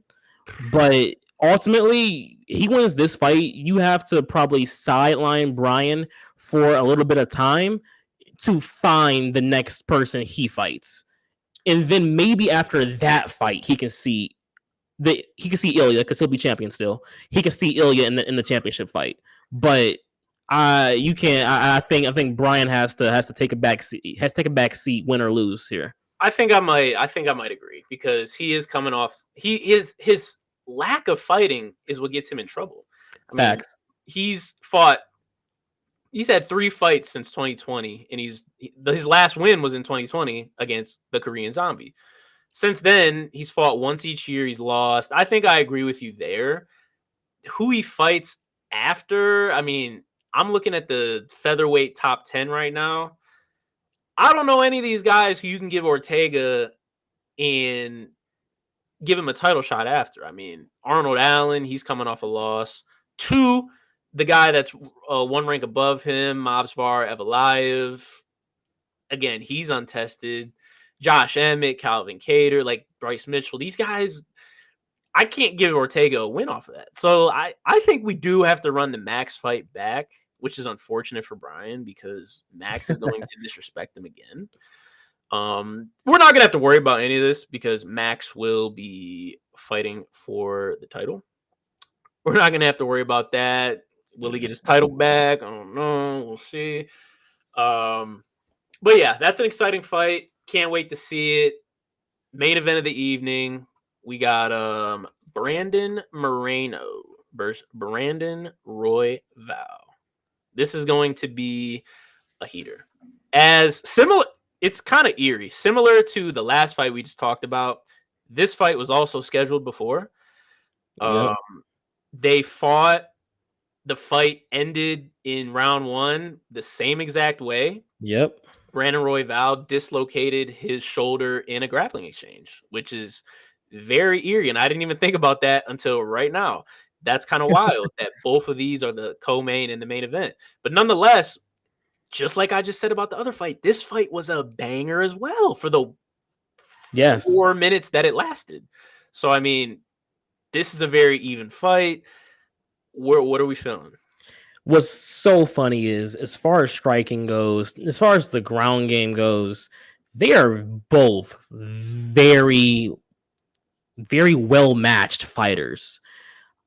But ultimately, he wins this fight. You have to probably sideline Brian for a little bit of time to find the next person he fights. And then maybe after that fight, he can see Ilya because he'll be champion still. He can see Ilya in the championship fight. But you can't. I think Brian has to take a back seat. Has to take a back seat, win or lose here. I think I might agree because he is coming off. His lack of fighting is what gets him in trouble. Facts. He's had 3 fights since 2020, and his last win was in 2020 against the Korean Zombie. Since then, he's fought once each year. He's lost. I think I agree with you there. Who he fights after? I mean, I'm looking at the featherweight top 10 right now. I don't know any of these guys who you can give Ortega and give him a title shot after. I mean, Arnold Allen, he's coming off a loss. 2, the guy that's 1 rank above him, Movsar Evalaev. Again, he's untested. Josh Emmett, Calvin Kattar, like Bryce Mitchell. These guys, I can't give Ortega a win off of that. So I think we do have to run the Max fight back, which is unfortunate for Brian because Max is going to disrespect him again. We're not going to have to worry about any of this because Max will be fighting for the title. We're not going to have to worry about that. Will he get his title back? I don't know. We'll see. But yeah, that's an exciting fight. Can't wait to see it. Main event of the evening. We got Brandon Moreno versus Brandon Royval. This is going to be a heater. It's kind of eerie. Similar to the last fight we just talked about. This fight was also scheduled before. Yep. They fought. The fight ended in round 1 the same exact way. Yep. Brandon Royval dislocated his shoulder in a grappling exchange, which is very eerie. And I didn't even think about that until right now. That's kind of wild that both of these are the co-main and the main event. But nonetheless, just like I just said about the other fight, this fight was a banger as well for the 4 minutes that it lasted. So, I mean, this is a very even fight. What are we feeling? What's so funny is, as far as striking goes, as far as the ground game goes, they are both very, very well matched fighters.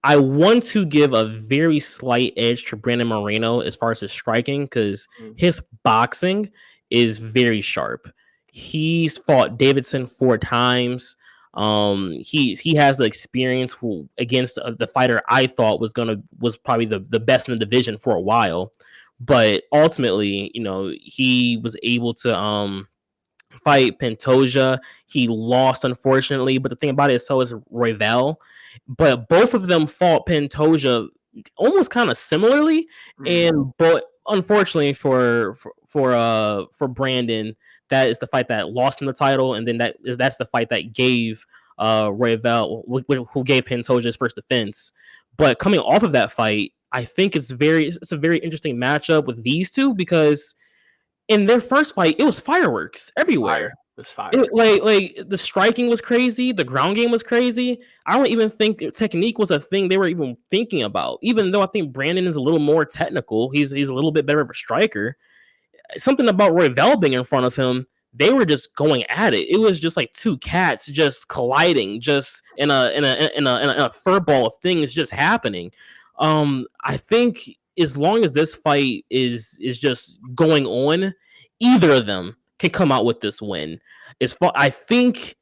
I want to give a very slight edge to Brandon Moreno as far as his striking because his boxing is very sharp. He's fought Davidson 4 times. He has the experience against the fighter I thought was probably the best in the division for a while, but ultimately, he was able to fight Pantoja. He lost, unfortunately, but the thing about it is so is Royval. But both of them fought Pantoja almost kind of similarly, and but unfortunately for Brandon, that is the fight that lost him the title, and then that's the fight that gave Royval, who gave Pantoja his first defense. But coming off of that fight, I think it's a very interesting matchup with these two because in their first fight, it was fireworks everywhere. Like the striking was crazy, the ground game was crazy. I don't even think technique was a thing they were even thinking about. Even though I think Brandon is a little more technical, he's a little bit better of a striker. Something about Royval being in front of him, they were just going at it. It was just like two cats just colliding, just in a fur ball of things just happening. I think as long as this fight is just going on, either of them can come out with this win. I think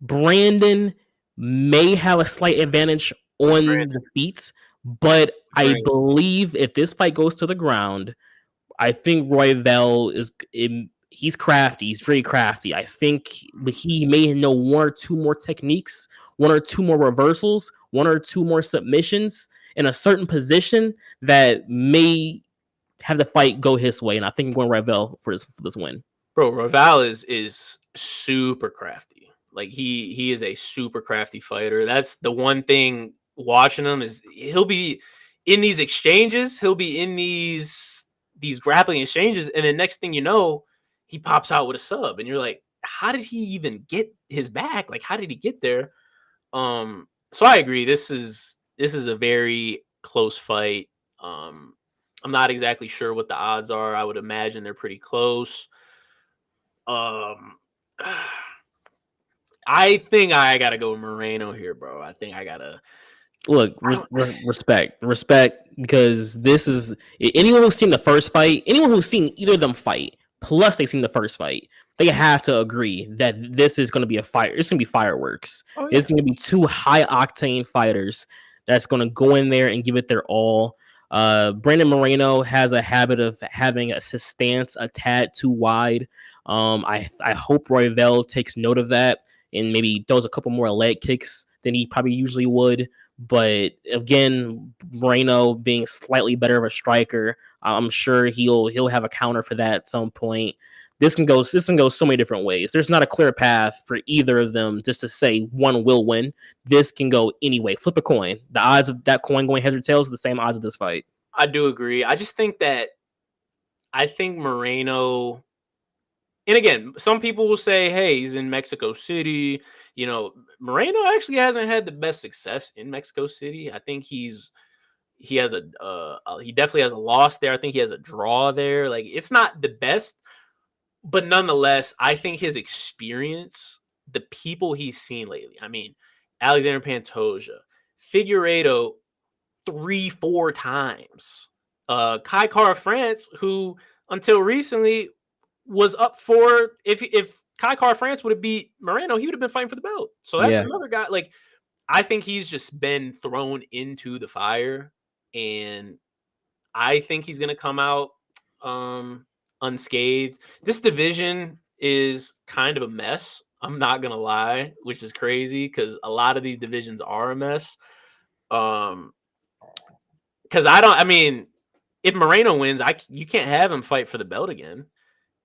Brandon may have a slight advantage on the feet, but I believe if this fight goes to the ground, I think Royval he's crafty. He's very crafty. I think he may know one or two more techniques, one or two more reversals, one or two more submissions in a certain position that may have the fight go his way. And I think I'm going Royval for this win. Bro, Royval is super crafty. Like he is a super crafty fighter. That's the one thing watching him is he'll be in these exchanges, he'll be in these grappling exchanges, and the next thing you know, he pops out with a sub, and you're like, how did he even get his back? Like, how did he get there? So I agree. This is a very close fight. I'm not exactly sure what the odds are. I would imagine they're pretty close. I think I gotta go Moreno here, bro. I think I gotta look respect, because this is anyone who's seen the first fight, anyone who's seen either of them fight, plus they've seen the first fight, they have to agree that this is going to be a fire. It's going to be fireworks. Oh, yeah. It's going to be two high octane fighters that's going to go in there and give it their all. Brandon Moreno has a habit of having his stance a tad too wide. I hope Royval takes note of that and maybe throws a couple more leg kicks than he probably usually would. But again, Moreno being slightly better of a striker, I'm sure he'll have a counter for that at some point. This can go so many different ways. There's not a clear path for either of them just to say one will win. This can go any way. Flip a coin. The odds of that coin going heads or tails are the same odds of this fight. I do agree. I think Moreno, and again, some people will say, hey, he's in Mexico City. Moreno actually hasn't had the best success in Mexico City. I think he definitely has a loss there. I think he has a draw there. Like, it's not the best, but nonetheless, I think his experience, the people he's seen lately, I mean, Alexander Pantoja, Figueiredo 3-4 times, Kai Kara-France, who until recently was up for, if Kai Kara-France would have beat Moreno, he would have been fighting for the belt. So that's another guy. Like, I think he's just been thrown into the fire, and I think he's going to come out unscathed. This division is kind of a mess. I'm not going to lie, which is crazy because a lot of these divisions are a mess. Because if Moreno wins, you can't have him fight for the belt again.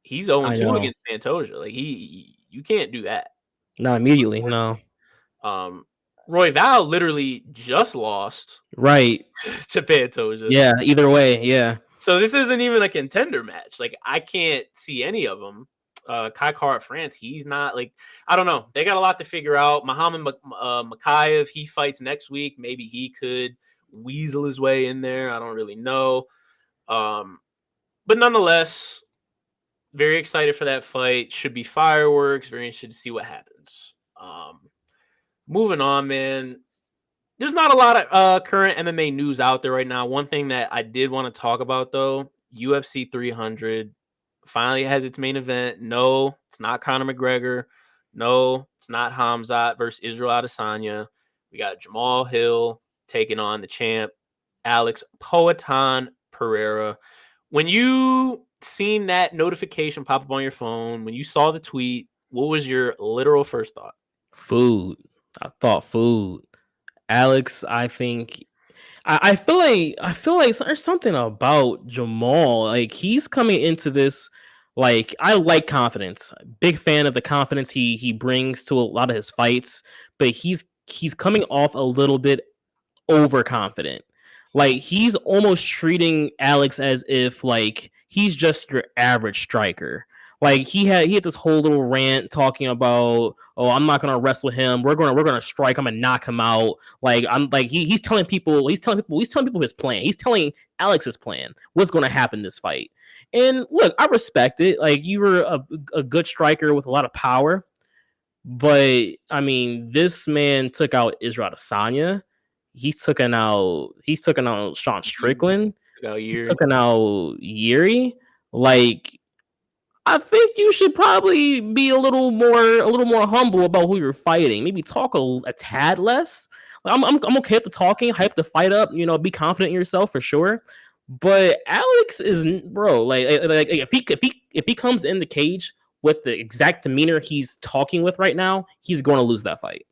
He's 0-2 against Pantoja. Like, you can't do that. Not immediately, no. Royval literally just lost to Pantoja. Yeah, either way, yeah. So this isn't even a contender match. Like, I can't see any of them. Kai Kara-France, he's not, like, I don't know. They got a lot to figure out. Muhammad Mokaev, he fights next week. Maybe he could weasel his way in there. I don't really know. But nonetheless, very excited for that fight. Should be fireworks. Very interested to see what happens. Moving on, man. There's not a lot of current MMA news out there right now. One thing that I did want to talk about, though, UFC 300 finally has its main event. No, it's not Conor McGregor. No, it's not Hamzat versus Israel Adesanya. We got Jamal Hill taking on the champ, Alex Poatan Pereira. When you seen that notification pop up on your phone, when you saw the tweet, what was your literal first thought? Food. I thought food. Alex, I think I feel like there's something about Jamal. Like he's coming into this. Like I like confidence. Big fan of the confidence he brings to a lot of his fights, but he's coming off a little bit overconfident. Like he's almost treating Alex as if like he's just your average striker. Like he had this whole little rant talking about, oh, I'm not gonna wrestle him. We're gonna strike him and knock him out. Like I'm like he's telling people his plan. He's telling Alex his plan. What's gonna happen in this fight? And look, I respect it. Like you were a good striker with a lot of power, but I mean, this man took out Israel Adesanya. He's taken out Sean Strickland. He's taken out Yuri. Like I think you should probably be a little more humble about who you're fighting. Maybe talk a tad less. Like, I'm okay with the talking, hype the fight up. Be confident in yourself for sure. But Alex is bro. Like if he comes in the cage with the exact demeanor he's talking with right now, he's going to lose that fight.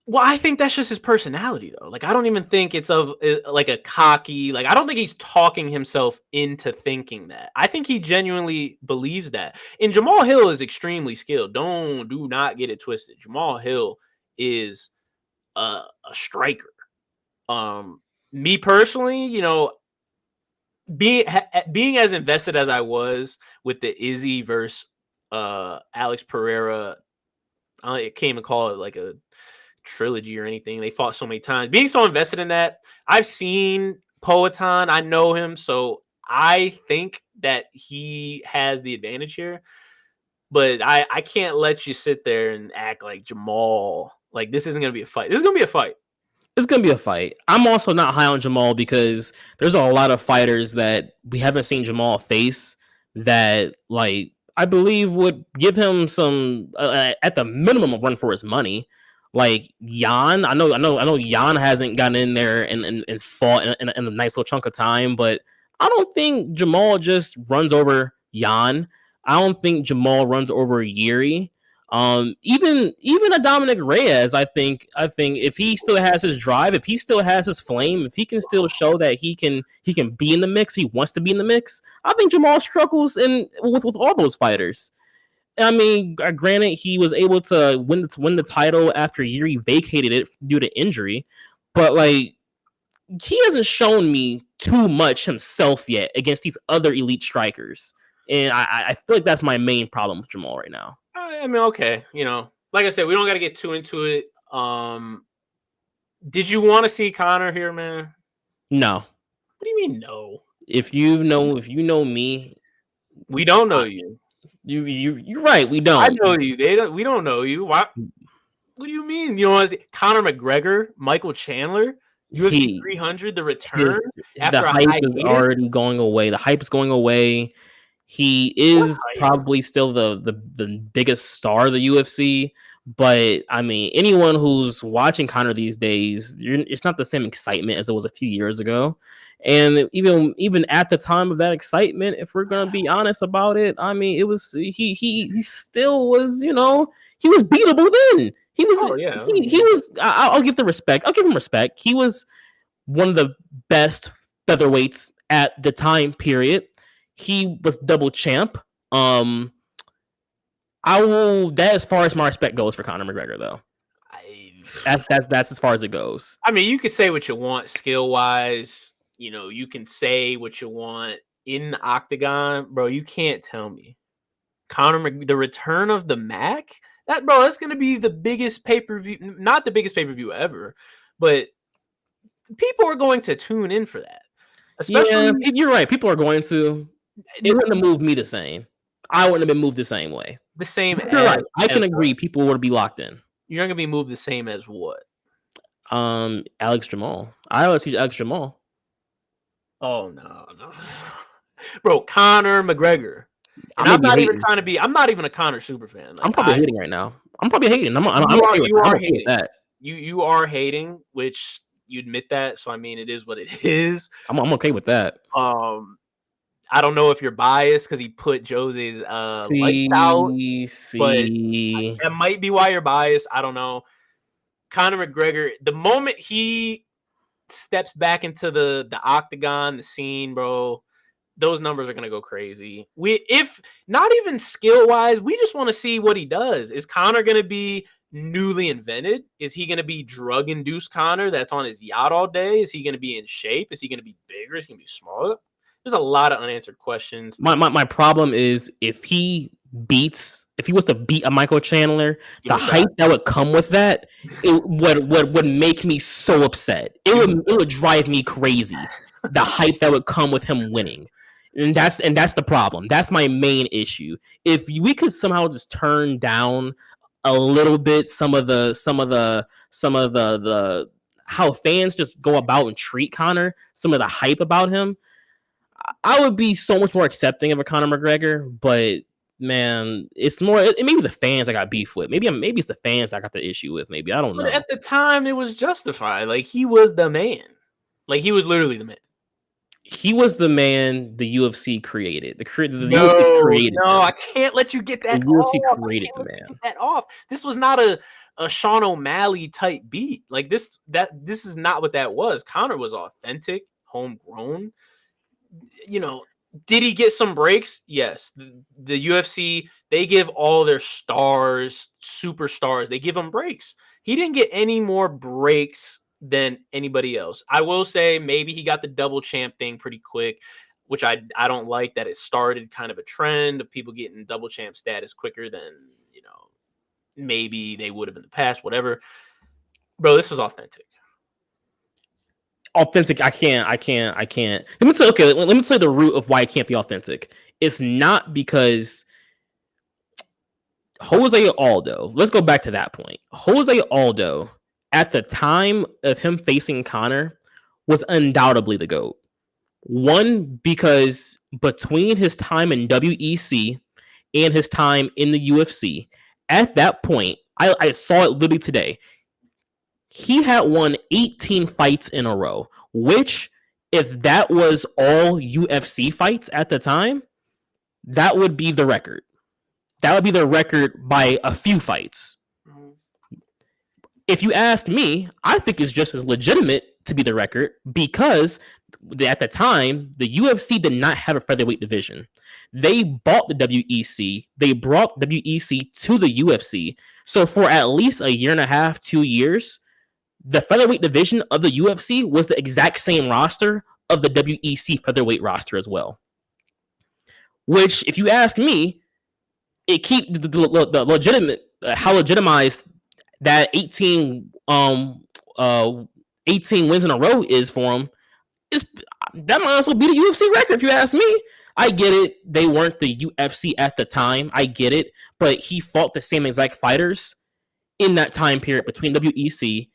Well, I think that's just his personality, though. Like, I don't even think it's like a cocky. Like, I don't think he's talking himself into thinking that. I think he genuinely believes that. And Jamal Hill is extremely skilled. Do not get it twisted. Jamal Hill is a striker. Me personally, being as invested as I was with the Izzy versus Alex Pereira, I can't even call it like a trilogy or anything. They fought so many times. Being so invested in that, I've seen Poatan. I know him, so I think that he has the advantage here. But I can't let you sit there and act like Jamal. Like this isn't gonna be a fight. This is gonna be a fight. It's gonna be a fight. I'm also not high on Jamal because there's a lot of fighters that we haven't seen Jamal face that, like, I believe would give him some, at the minimum, a run for his money. Like Jan, I know Jan hasn't gotten in there and fought in a nice little chunk of time, but I don't think Jamal just runs over Jan. I don't think Jamal runs over Yuri. Even a Dominic Reyes, I think if he still has his drive, if he still has his flame, if he can still show that he can be in the mix, he wants to be in the mix. I think Jamal struggles with all those fighters. I mean, granted, he was able to win the title after Yuri vacated it due to injury, but like he hasn't shown me too much himself yet against these other elite strikers, and I feel like that's my main problem with Jamal right now. I mean, okay, like I said, we don't got to get too into it. Did you want to see Conor here, man? No. What do you mean, no? If you know me, we don't know you. You're right. We don't. I know you. We don't know you. Why? What do you mean? You know, Conor McGregor, Michael Chandler, UFC 300, the return. The hype is already going away. The hype is going away. He is probably still the biggest star of the UFC, but I mean, anyone who's watching Conor these days, it's not the same excitement as it was a few years ago. And even at the time of that excitement, if we're gonna be honest about it, I mean, it was he still was, he was beatable then. He was he was. I'll give the respect. I'll give him respect. He was one of the best featherweights at the time period. He was double champ. That as far as my respect goes for Conor McGregor, though. That's as far as it goes. I mean, you can say what you want skill wise. You can say what you want in the octagon, bro. You can't tell me the return of the Mac. That's going to be the biggest pay-per-view, not the biggest pay-per-view ever, but people are going to tune in for that. Especially, you're right. People are going to. It wouldn't have moved me the same. I wouldn't have been moved the same way. The same. You're right. I can agree. People would be locked in. You're not going to be moved the same as what? Alex Jamal. I always see Alex Jamal. Oh no, bro. Conor McGregor. And I'm not even trying to be. I'm not even a Conor super fan. Like, I'm probably hating right now. I'm probably hating. I'm okay with that. You are hating, which you admit that. So I mean, it is what it is. I'm okay with that. I don't know if you're biased because he put Jose's lights out, but that might be why you're biased. I don't know. Conor McGregor, the moment he steps back into the octagon, the scene, bro, those numbers are gonna go crazy. If not even skill wise, we just want to see what he does. Is Conor gonna be newly invented? Is he gonna be drug induced Conor that's on his yacht all day? Is he gonna be in shape? Is he gonna be bigger? Is he gonna be smaller? There's a lot of unanswered questions. My problem is if he was to beat a Michael Chandler, the hype that would come with that, it would make me so upset. It would drive me crazy. The hype that would come with him winning. And that's the problem. That's my main issue. If we could somehow just turn down a little bit some of the how fans just go about and treat Conor, some of the hype about him, I would be so much more accepting of a Conor McGregor. But man, it's more maybe the fans I got beef with. Maybe it's the fans I got the issue with. Maybe I don't know. But at the time, it was justified. Like he was the man. Like he was literally the man. He was the man the UFC created. UFC created. No, I can't let you get that. The UFC created the man. Get that off. This was not a Sean O'Malley type beat. Like this is not what that was. Conor was authentic, homegrown. You know, did he get some breaks? Yes. The UFC, they give all their stars, superstars, they give them breaks. He didn't get any more breaks than anybody else. I will say maybe he got the double champ thing pretty quick, which I don't like that it started kind of a trend of people getting double champ status quicker than, you know, maybe they would have in the past, whatever. Bro, this is authentic. Authentic, I can't. Let me tell you the root of why it can't be authentic. It's not because Jose Aldo, let's go back to that point. Jose Aldo, at the time of him facing Conor, was undoubtedly the GOAT. One, because between his time in WEC and his time in the UFC, at that point, I saw it literally today, he had won 18 fights in a row, which, if that was all UFC fights at the time, that would be the record. That would be the record by a few fights. If you ask me, I think it's just as legitimate to be the record because at the time, the UFC did not have a featherweight division. They bought the WEC. They brought WEC to the UFC. So for at least a year and a half, 2 years, the featherweight division of the UFC was the exact same roster of the WEC featherweight roster as well. Which, if you ask me, it keep the legitimate how legitimized that 18 wins in a row is for him. That might also be the UFC record if you ask me. I get it. They weren't the UFC at the time. I get it. But he fought the same exact fighters in that time period between WEC,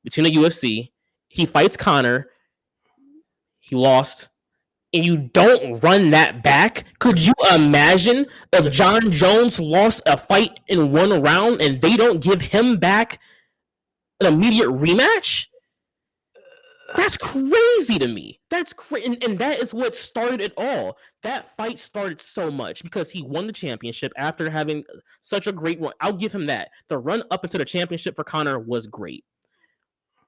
between the UFC. He fights Conor. He lost. And you don't run that back? Could you imagine if John Jones lost a fight in one round and they don't give him back an immediate rematch? That's crazy to me. That's crazy. And that is what started it all. That fight started so much because he won the championship after having such a great run. I'll give him that. The run up into the championship for Conor was great.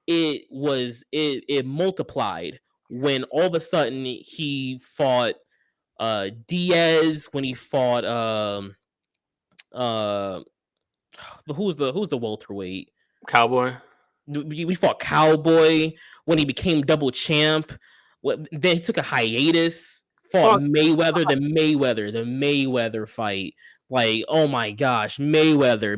It multiplied when all of a sudden he fought Diaz, when he fought who's the welterweight? Cowboy. We fought Cowboy when he became double champ. Then he took a hiatus, fought Mayweather, the Mayweather fight. Like, oh my gosh, Mayweather.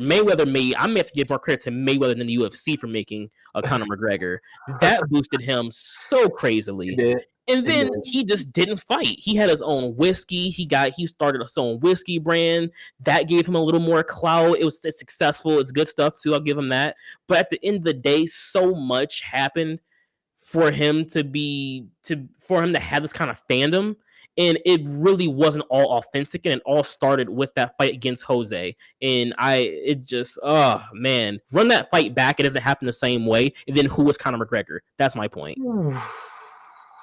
I may have to give more credit to Mayweather than the UFC for making Conor McGregor. That boosted him so crazily. And then he just didn't fight. He had his own whiskey. He started his own whiskey brand. That gave him a little more clout. It's successful. It's good stuff too. I'll give him that. But at the end of the day, so much happened for him to have this kind of fandom. And it really wasn't all authentic, and it all started with that fight against Jose. And oh man, run that fight back. It doesn't happen the same way. And then who was Conor McGregor? That's my point.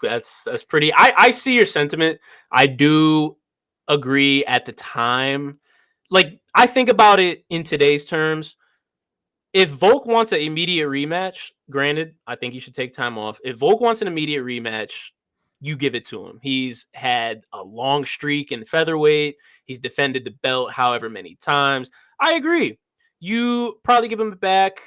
That's pretty. I see your sentiment. I do agree at the time. Like, I think about it in today's terms. If Volk wants an immediate rematch, granted, I think he should take time off. If Volk wants an immediate rematch, you give it to him. He's had a long streak in featherweight. He's defended the belt however many times. I agree. You probably give him it back.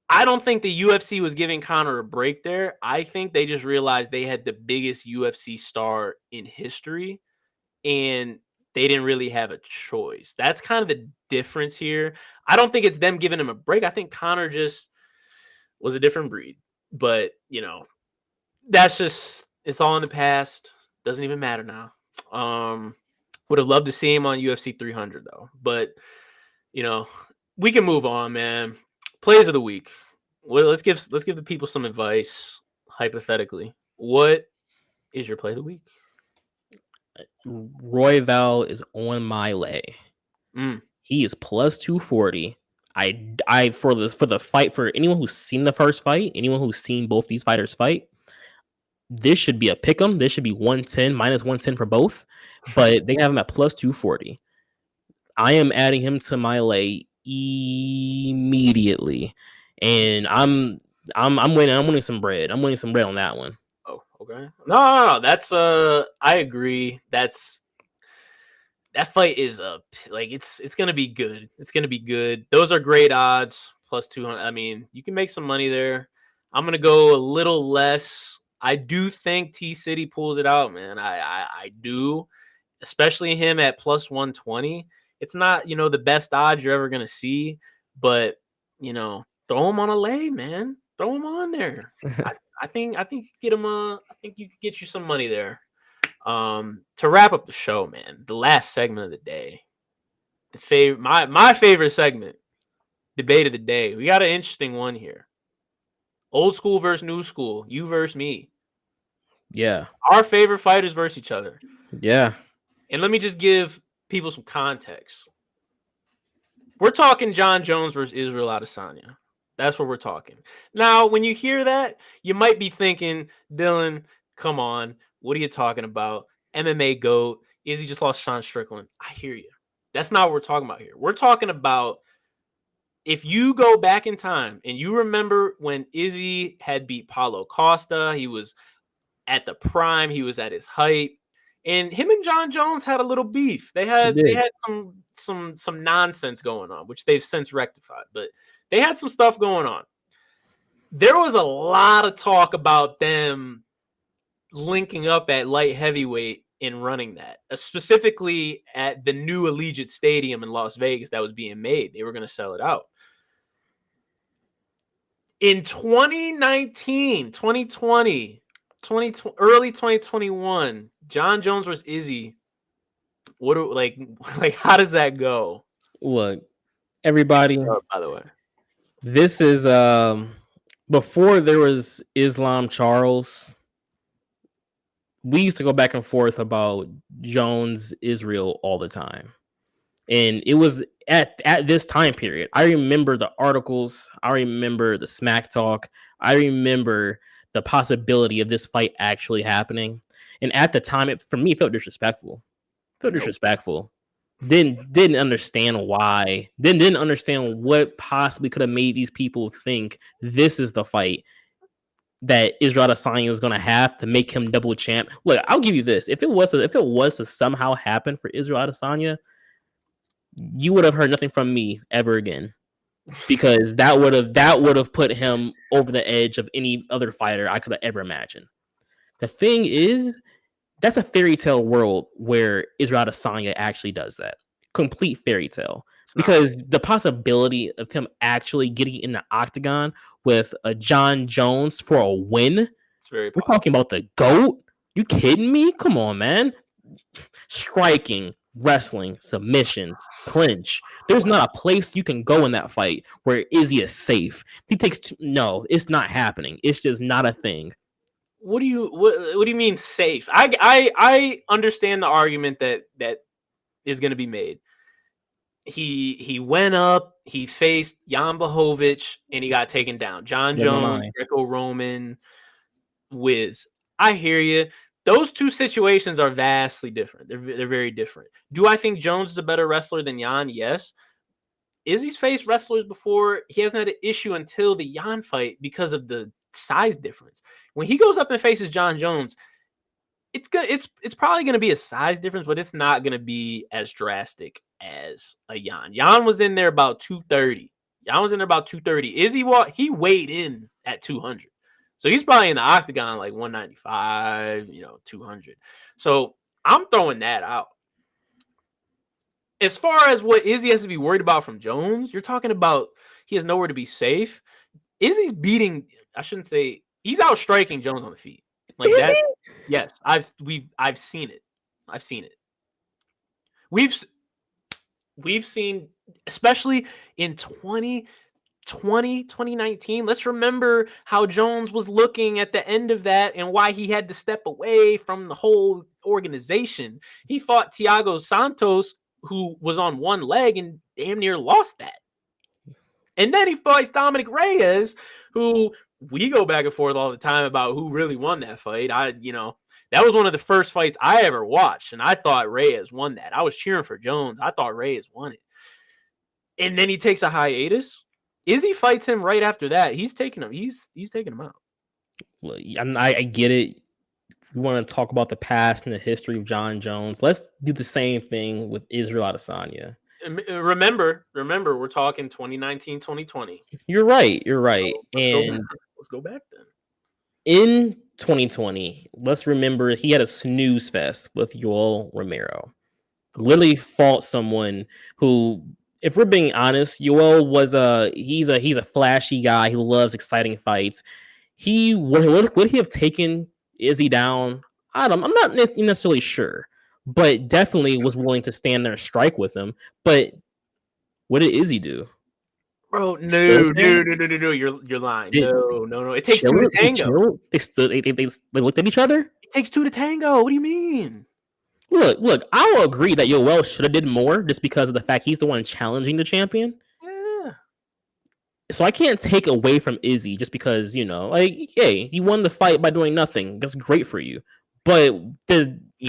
I don't think the UFC was giving Conor a break there. I think they just realized they had the biggest UFC star in history, and they didn't really have a choice. That's kind of the difference here. I don't think it's them giving him a break. I think Conor just was a different breed. But, that's just, it's all in the past. Doesn't even matter now. Would have loved to see him on UFC 300, though. But, we can move on, man. Plays of the week. Well, let's give the people some advice, hypothetically. What is your play of the week? Royval is on my lay. He is plus 240. I for the fight, for anyone who's seen the first fight, anyone who's seen both these fighters fight, this should be a pick 'em. This should be 110 minus 110 for both, but they have him at plus 240. I am adding him to my lay immediately, and I'm winning. I'm winning some bread. I'm winning some bread on that one. Oh, okay. No. That's I agree. That fight is it's gonna be good. It's gonna be good. Those are great odds. Plus 200. I mean, you can make some money there. I'm gonna go a little less. I do think T City pulls it out, man. I do, especially him at plus 120. It's not, the best odds you're ever gonna see, but throw him on a lay, man. Throw him on there. I think you could get him. I think you could get you some money there. To wrap up the show, man, the last segment of the day, my favorite segment, debate of the day. We got an interesting one here. Old school versus new school. You versus me. Yeah. Our favorite fighters versus each other. Yeah. And let me just give people some context. We're talking John Jones versus Israel Adesanya. That's what we're talking. Now, when you hear that, you might be thinking, Dylan, come on. What are you talking about? MMA GOAT. Izzy just lost Sean Strickland. I hear you. That's not what we're talking about here. We're talking about, if you go back in time and you remember when Izzy had beat Paulo Costa, he was at the prime, he was at his height, and him and John Jones had a little beef. They had some nonsense going on, which they've since rectified, but they had some stuff going on. There was a lot of talk about them linking up at light heavyweight and running that, specifically at the new Allegiant Stadium in Las Vegas that was being made. They were going to sell it out. In 2019, 2020, early 2021, John Jones versus Izzy. How does that go? Look, everybody. By the way, this is before there was Islam Charles. We used to go back and forth about Jones Israel all the time, and it was at this time period. I remember the articles. I remember the smack talk. I remember the possibility of this fight actually happening. And at the time, for me, it felt disrespectful. Didn't understand why. Didn't understand what possibly could have made these people think this is the fight that Israel Adesanya is going to have to make him double champ. Look, I'll give you this: if it was to somehow happen for Israel Adesanya, you would have heard nothing from me ever again, because that would have put him over the edge of any other fighter I could have ever imagined. The thing is, that's a fairy tale world where Israel Adesanya actually does that. Complete fairy tale. Because the possibility of him actually getting in the octagon with a John Jones for a win, it's very possible. We're talking about the GOAT? You kidding me? Come on, man. Striking, wrestling, submissions, clinch. There's not a place you can go in that fight where Izzy is safe. No, it's not happening. It's just not a thing. what do you mean safe? I understand the argument that is going to be made. He went up, he faced Jan Blachowicz, and he got taken down. John Jones, Greco-Roman, Wiz. I hear you. Those two situations are vastly different. They're very different. Do I think Jones is a better wrestler than Jan? Yes. Izzy's faced wrestlers before. He hasn't had an issue until the Jan fight because of the size difference. When he goes up and faces John Jones, it's good. It's probably going to be a size difference, but it's not going to be as drastic as a Jan. Jan was in there about 230. Jan was in there about 230. Izzy he weighed in at 200. So he's probably in the octagon like 195, 200. So I'm throwing that out. As far as what Izzy has to be worried about from Jones, you're talking about he has nowhere to be safe. Izzy's beating, I shouldn't say, he's outstriking Jones on the feet. Like Is that. he? Yes, I've seen it. I've seen it. We've seen, especially in 2019. Let's remember how Jones was looking at the end of that and why he had to step away from the whole organization. He fought Thiago Santos, who was on one leg and damn near lost that. And then he fights Dominic Reyes, who we go back and forth all the time about who really won that fight. That was one of the first fights I ever watched, and I thought Reyes won that. I was cheering for Jones. I thought Reyes won it. And then he takes a hiatus. Izzy fights him right after that. He's taking him. He's taking him out. Well, I get it. We want to talk about the past and the history of John Jones. Let's do the same thing with Israel Adesanya. Remember, we're talking 2019, 2020. You're right. So let's go back then. In 2020, let's remember he had a snooze fest with Yoel Romero. Literally fought someone who, if we're being honest, Yoel was he's a flashy guy who loves exciting fights. Would he have taken Izzy down? I'm not necessarily sure, but definitely was willing to stand there and strike with him. But what did Izzy do? Bro, no, you're lying. No. It takes two to tango. They looked at each other. It takes two to tango. What do you mean? Look, I will agree that Yoel should have did more just because of the fact he's the one challenging the champion. Yeah. So I can't take away from Izzy just because, hey, you won the fight by doing nothing. That's great for you. But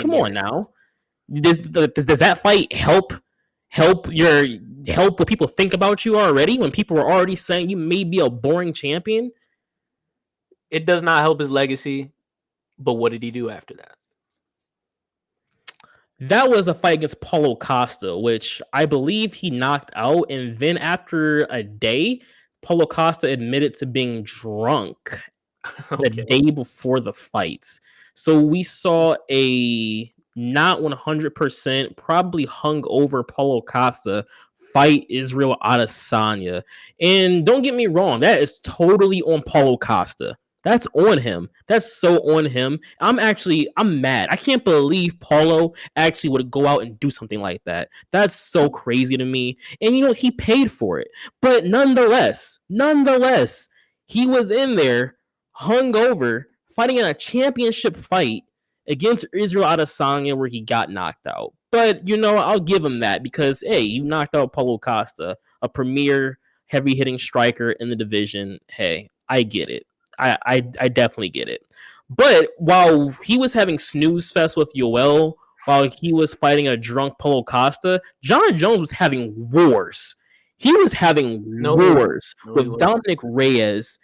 come on now. Does that fight help what people think about you already when people are already saying you may be a boring champion? It does not help his legacy, but what did he do after that? That was a fight against Paulo Costa, which I believe he knocked out, and then after a day, Paulo Costa admitted to being drunk the day before the fight. So we saw a not 100%, probably hungover Paulo Costa fight Israel Adesanya. And don't get me wrong, that is totally on Paulo Costa. That's on him. That's so on him. I'm mad. I can't believe Paulo actually would go out and do something like that. That's so crazy to me. And he paid for it. But nonetheless, he was in there hungover fighting in a championship fight against Israel Adesanya where he got knocked out. But, I'll give him that because, hey, you knocked out Paulo Costa, a premier heavy-hitting striker in the division. Hey, I get it. I definitely get it. But while he was having snooze fest with Yoel, while he was fighting a drunk Paulo Costa, John Jones was having wars. He was having wars with Dominic Reyes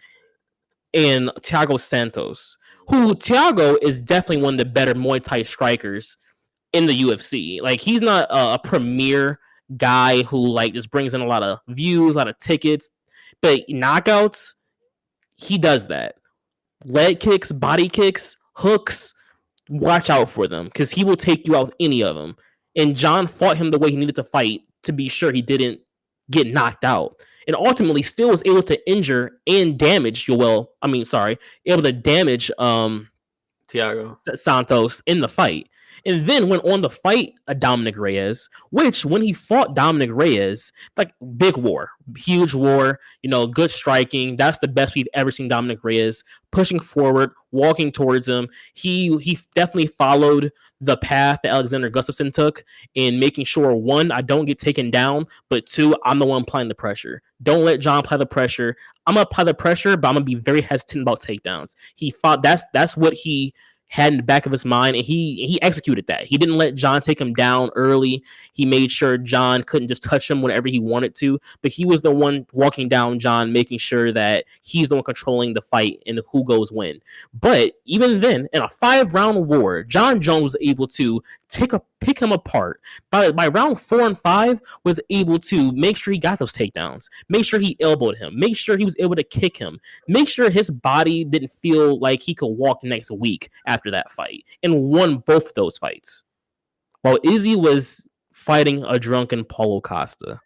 and Thiago Santos, who Thiago is definitely one of the better Muay Thai strikers in the UFC. Like, he's not a premier guy who just brings in a lot of views, a lot of tickets, but knockouts, he does that. Leg kicks, body kicks, hooks, watch out for them because he will take you out any of them. And John fought him the way he needed to fight to be sure he didn't get knocked out. And ultimately still was able to injure and damage able to damage Thiago Santos in the fight. and then went on to fight a Dominic Reyes, which when he fought Dominic Reyes, like big war, huge war, good striking. That's the best we've ever seen Dominic Reyes pushing forward, walking towards him. He definitely followed the path that Alexander Gustafsson took in making sure, one, I don't get taken down, but two, I'm the one applying the pressure. Don't let John apply the pressure. I'm gonna apply the pressure, but I'm gonna be very hesitant about takedowns. He fought. That's what he had in the back of his mind, and he executed that. He didn't let John take him down early. He made sure John couldn't just touch him whenever he wanted to, but he was the one walking down John, making sure that he's the one controlling the fight and who goes when. But even then, in a 5-round war, John Jones was able to pick him apart. By round 4 and 5, was able to make sure he got those takedowns, make sure he elbowed him, make sure he was able to kick him, make sure his body didn't feel like he could walk next week after that fight, and won both of those fights. While Izzy was fighting a drunken Paulo Costa.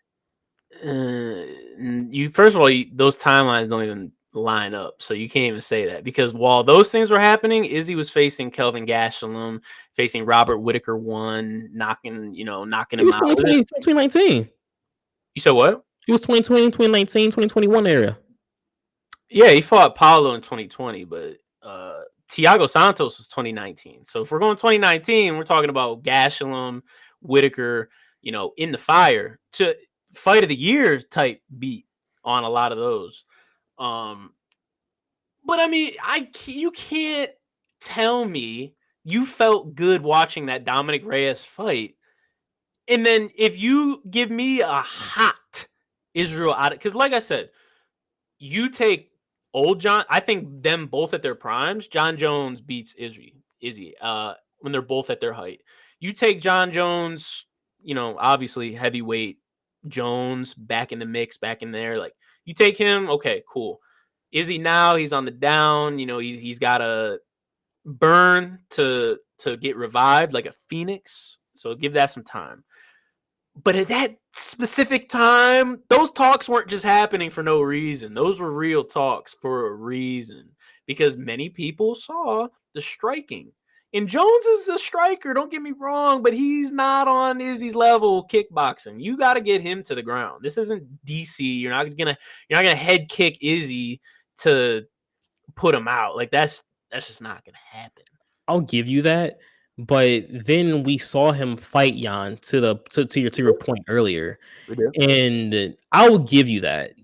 You first of all, those timelines don't even line up, so you can't even say that, because while those things were happening, Izzy was facing Kelvin Gastelum, facing Robert Whittaker, knocking him out. 2019. You said what? It was 2020, 2019, 2021 era. Yeah, he fought Paulo in 2020, but Thiago Santos was 2019. So if we're going 2019, we're talking about Gastelum, Whittaker, in the fire, to fight of the year type beat on a lot of those. But I mean, you can't tell me you felt good watching that Dominic Reyes fight, and then if you give me a hot Israel because like I said, you take old John. I think them both at their primes, John Jones beats Izzy. When they're both at their height. You take John Jones, obviously heavyweight Jones back in the mix, back in there. Like you take him, okay, cool. Izzy now he's on the down. He's got to burn to get revived like a phoenix. So give that some time. But at that specific time, those talks weren't just happening for no reason. Those were real talks for a reason, because many people saw the striking. And Jones is a striker, don't get me wrong, but he's not on Izzy's level kickboxing. You got to get him to the ground. This isn't DC. You're not gonna head kick Izzy to put him out. Like that's just not gonna happen. I'll give you that. But then we saw him fight Jan to your point earlier, and I will give you that.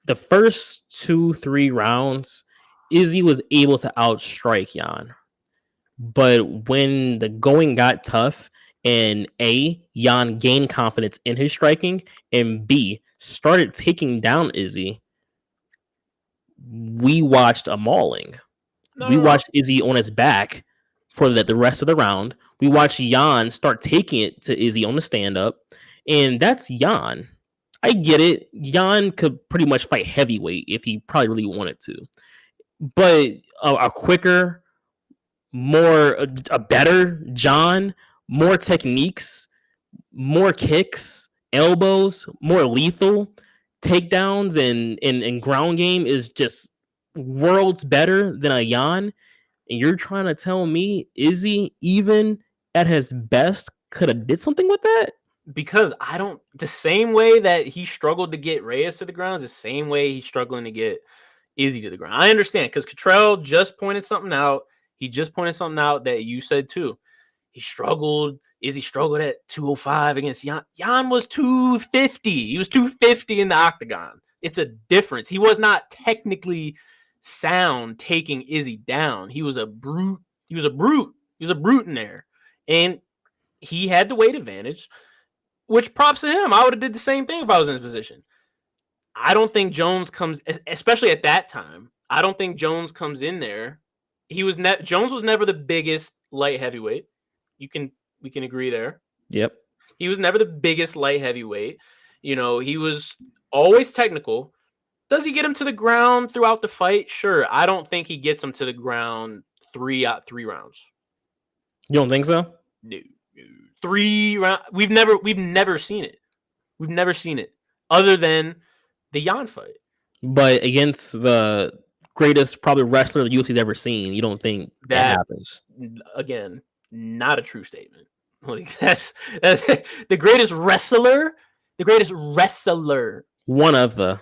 The first 2-3 rounds, Izzy was able to outstrike Jan, but when the going got tough, and A, Jan gained confidence in his striking, and B, started taking down Izzy, we watched a mauling. We watched Izzy on his back for the rest of the round. We watched Jan start taking it to Izzy on the stand-up, and that's Jan. I get it. Jan could pretty much fight heavyweight if he probably really wanted to. But a quicker, a better John, more techniques, more kicks, elbows, more lethal takedowns, and ground game is just worlds better than a Jan. And you're trying to tell me Izzy, even at his best, could have did something with that? Because the same way that he struggled to get Reyes to the ground is the same way he's struggling to get Izzy to the ground. I understand, because Cottrell just pointed something out. He just pointed something out that you said too. Izzy struggled at 205 against Jan. Jan was 250. He was 250 in the octagon. It's a difference. He was not technically sound taking Izzy down. He was a brute. He was a brute in there. And he had the weight advantage, which props to him. I would have did the same thing if I was in his position. I don't think Jones comes, especially at that time, I don't think Jones comes in there. Jones was never the biggest light heavyweight. We can agree there. Yep. He was never the biggest light heavyweight. He was always technical. Does he get him to the ground throughout the fight? Sure. I don't think he gets him to the ground 3 rounds. You don't think so? No. 3 rounds. We've never seen it. We've never seen it other than the Jan fight. But against the greatest probably wrestler the UFC's ever seen, you don't think that happens? Again, not a true statement. Like that's the greatest wrestler. The greatest wrestler. One of the.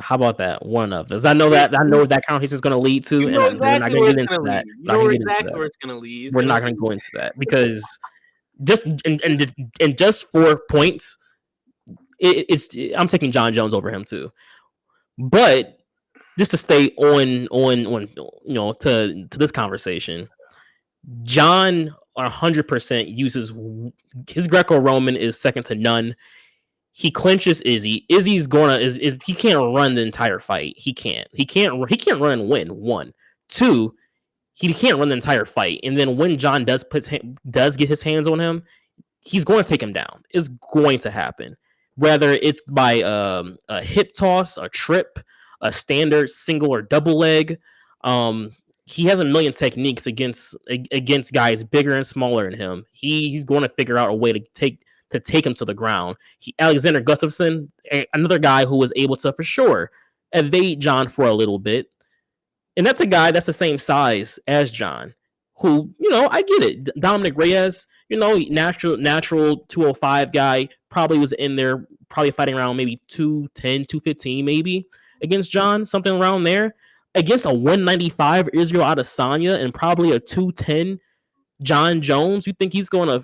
How about that? One of the. I know what that conversation is going to lead to, You know and we're not exactly going where to it's get into gonna that. lead. You know exactly where it's gonna lead. We're not going to go into that because just and just 4 points. I'm taking John Jones over him too, but just to stay on to this conversation, John 100% uses his Greco-Roman is second to none. He clinches Izzy. Izzy's he can't run the entire fight. He can't run and win. 1, 2, he can't run the entire fight. And then when John does get his hands on him, he's going to take him down. It's going to happen. Whether it's by a hip toss, a trip, a standard single or double leg. He has a million techniques against guys bigger and smaller than him. He's going to figure out a way to take him to the ground. Alexander Gustafsson, another guy who was able to for sure evade John for a little bit. And that's a guy that's the same size as John, who, I get it. Dominic Reyes, natural 205 guy, probably was in there, probably fighting around maybe 210, 215 maybe against John, something around there. Against a 195 Israel Adesanya and probably a 210 John Jones, you think he's gonna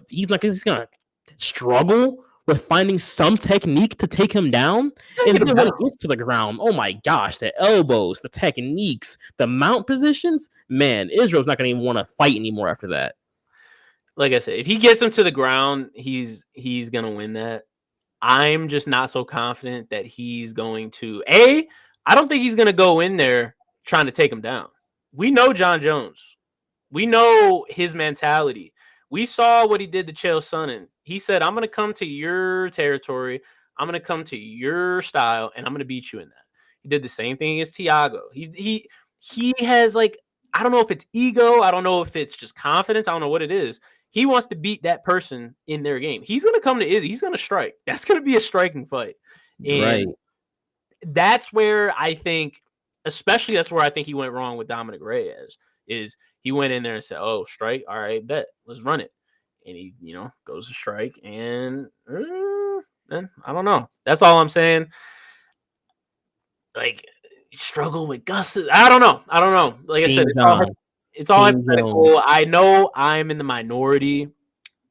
struggle with finding some technique to take him down? And then when it gets to the ground, oh my gosh, the elbows, the techniques, the mount positions, man, Israel's not gonna even want to fight anymore after that. Like I said, if he gets him to the ground, he's gonna win that. I'm just not so confident that he's going to. I don't think he's gonna go in there trying to take him down. We know John Jones. We know his mentality. We saw what he did to Chael Sonnen. He said, I'm going to come to your territory. I'm going to come to your style, and I'm going to beat you in that. He did the same thing against Thiago. He has, like, I don't know if it's ego. I don't know if it's just confidence. I don't know what it is. He wants to beat that person in their game. He's going to come to Izzy. He's going to strike. That's going to be a striking fight. And right. That's where I think, especially that's where I think he went wrong with Dominic Reyes, is he went in there and said, oh, strike. All right, bet. Let's run it. And he, goes to strike. And I don't know. That's all I'm saying. Like, struggle with Gus. I don't know. Like I said, it's all hypothetical. I know I'm in the minority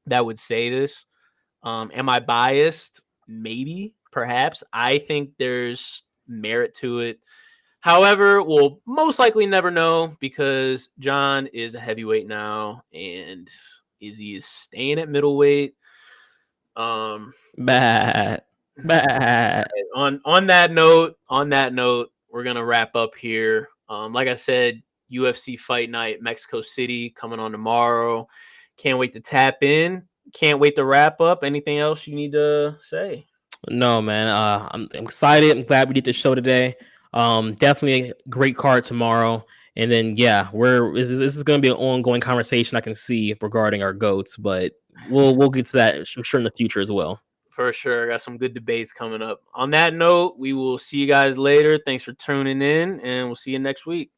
that would say this. Am I biased? Maybe, perhaps. I think there's merit to it. However, we'll most likely never know because John is a heavyweight now and Izzy is staying at middleweight. Bad. On that note, we're gonna wrap up here. Like I said, UFC Fight Night, Mexico City, coming on tomorrow. Can't wait to tap in. Can't wait to wrap up. Anything else you need to say? No, man. I'm excited. I'm glad we did the show today. Definitely a great card tomorrow. And then, this is going to be an ongoing conversation I can see regarding our GOATs, but we'll get to that, I'm sure, in the future as well. For sure. Got some good debates coming up. On that note, we will see you guys later. Thanks for tuning in, and we'll see you next week.